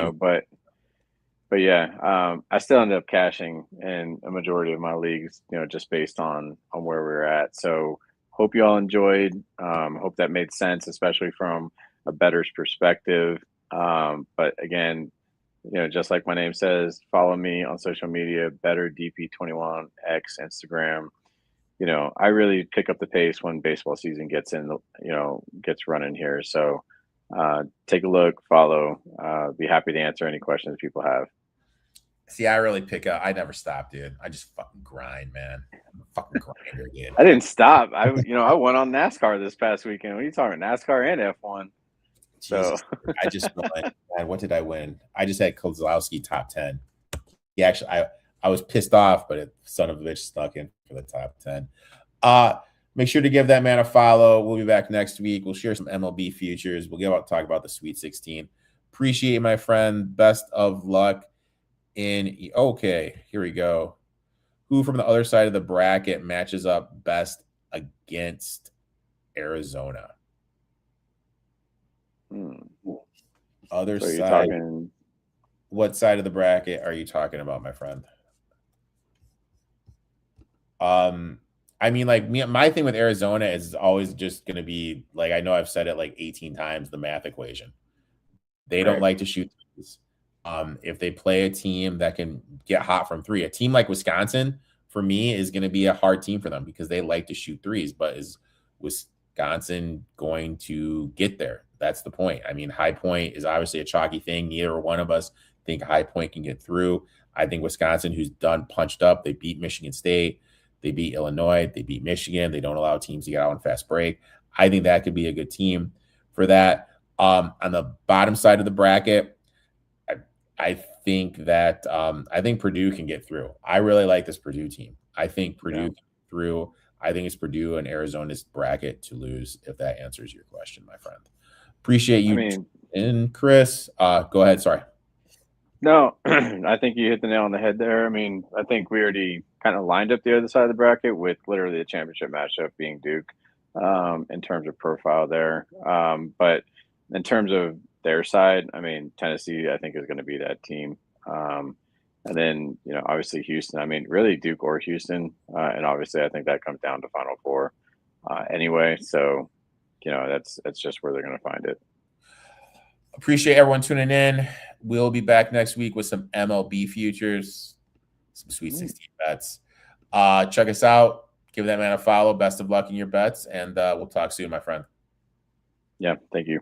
but yeah, I still ended up cashing in a majority of my leagues, just based on where we were at. So hope you all enjoyed. Hope that made sense, especially from a bettor's perspective. But again, just like my name says, follow me on social media, BetterDP21X, Instagram. I really pick up the pace when baseball season gets running here. So take a look, follow. Be happy to answer any questions people have. See, I really pick up. I never stop, dude. I just fucking grind, man. I'm a fucking grinder, dude. I didn't stop. I went on NASCAR this past weekend. What are you talking about? NASCAR and F1. Jesus. So I just won. Man, what did I win? I just had Kozlowski top 10. He actually, I was pissed off, but son of a bitch snuck in for the top 10. Make sure to give that man a follow. We'll be back next week. We'll share some MLB futures. We'll talk about the Sweet 16. Appreciate it, my friend. Best of luck. Okay, here we go. Who from the other side of the bracket matches up best against Arizona? Other side. What side of the bracket are you talking about, my friend? I mean, like my thing with Arizona is always just going to be like, I know I've said it like 18 times, the math equation. They don't like to shoot threes. If they play a team that can get hot from three, a team like Wisconsin for me, is going to be a hard team for them because they like to shoot threes. But is Wisconsin going to get there? That's the point. I mean, High Point is obviously a chalky thing. Neither one of us think High Point can get through. I think Wisconsin, who's done punched up, they beat Michigan State, they beat Illinois, they beat Michigan. They don't allow teams to get out on fast break. I think that could be a good team for that. On the bottom side of the bracket, I think that I think Purdue can get through. I really like this Purdue team. I think Purdue can get through. I think it's Purdue and Arizona's bracket to lose, if that answers your question, my friend. Appreciate you. And Chris, go ahead. Sorry. No, I think you hit the nail on the head there. I mean, I think we already kind of lined up the other side of the bracket with literally a championship matchup being Duke in terms of profile there. But in terms of their side, I mean, Tennessee, I think, is going to be that team. And then, you know, obviously Houston. I mean, really Duke or Houston. And obviously I think that comes down to Final Four anyway. So, you know, that's just where they're going to find it. Appreciate everyone tuning in. We'll be back next week with some MLB futures, some Sweet 16 bets. Check us out. Give that man a follow. Best of luck in your bets. And we'll talk soon, my friend. Yeah, thank you.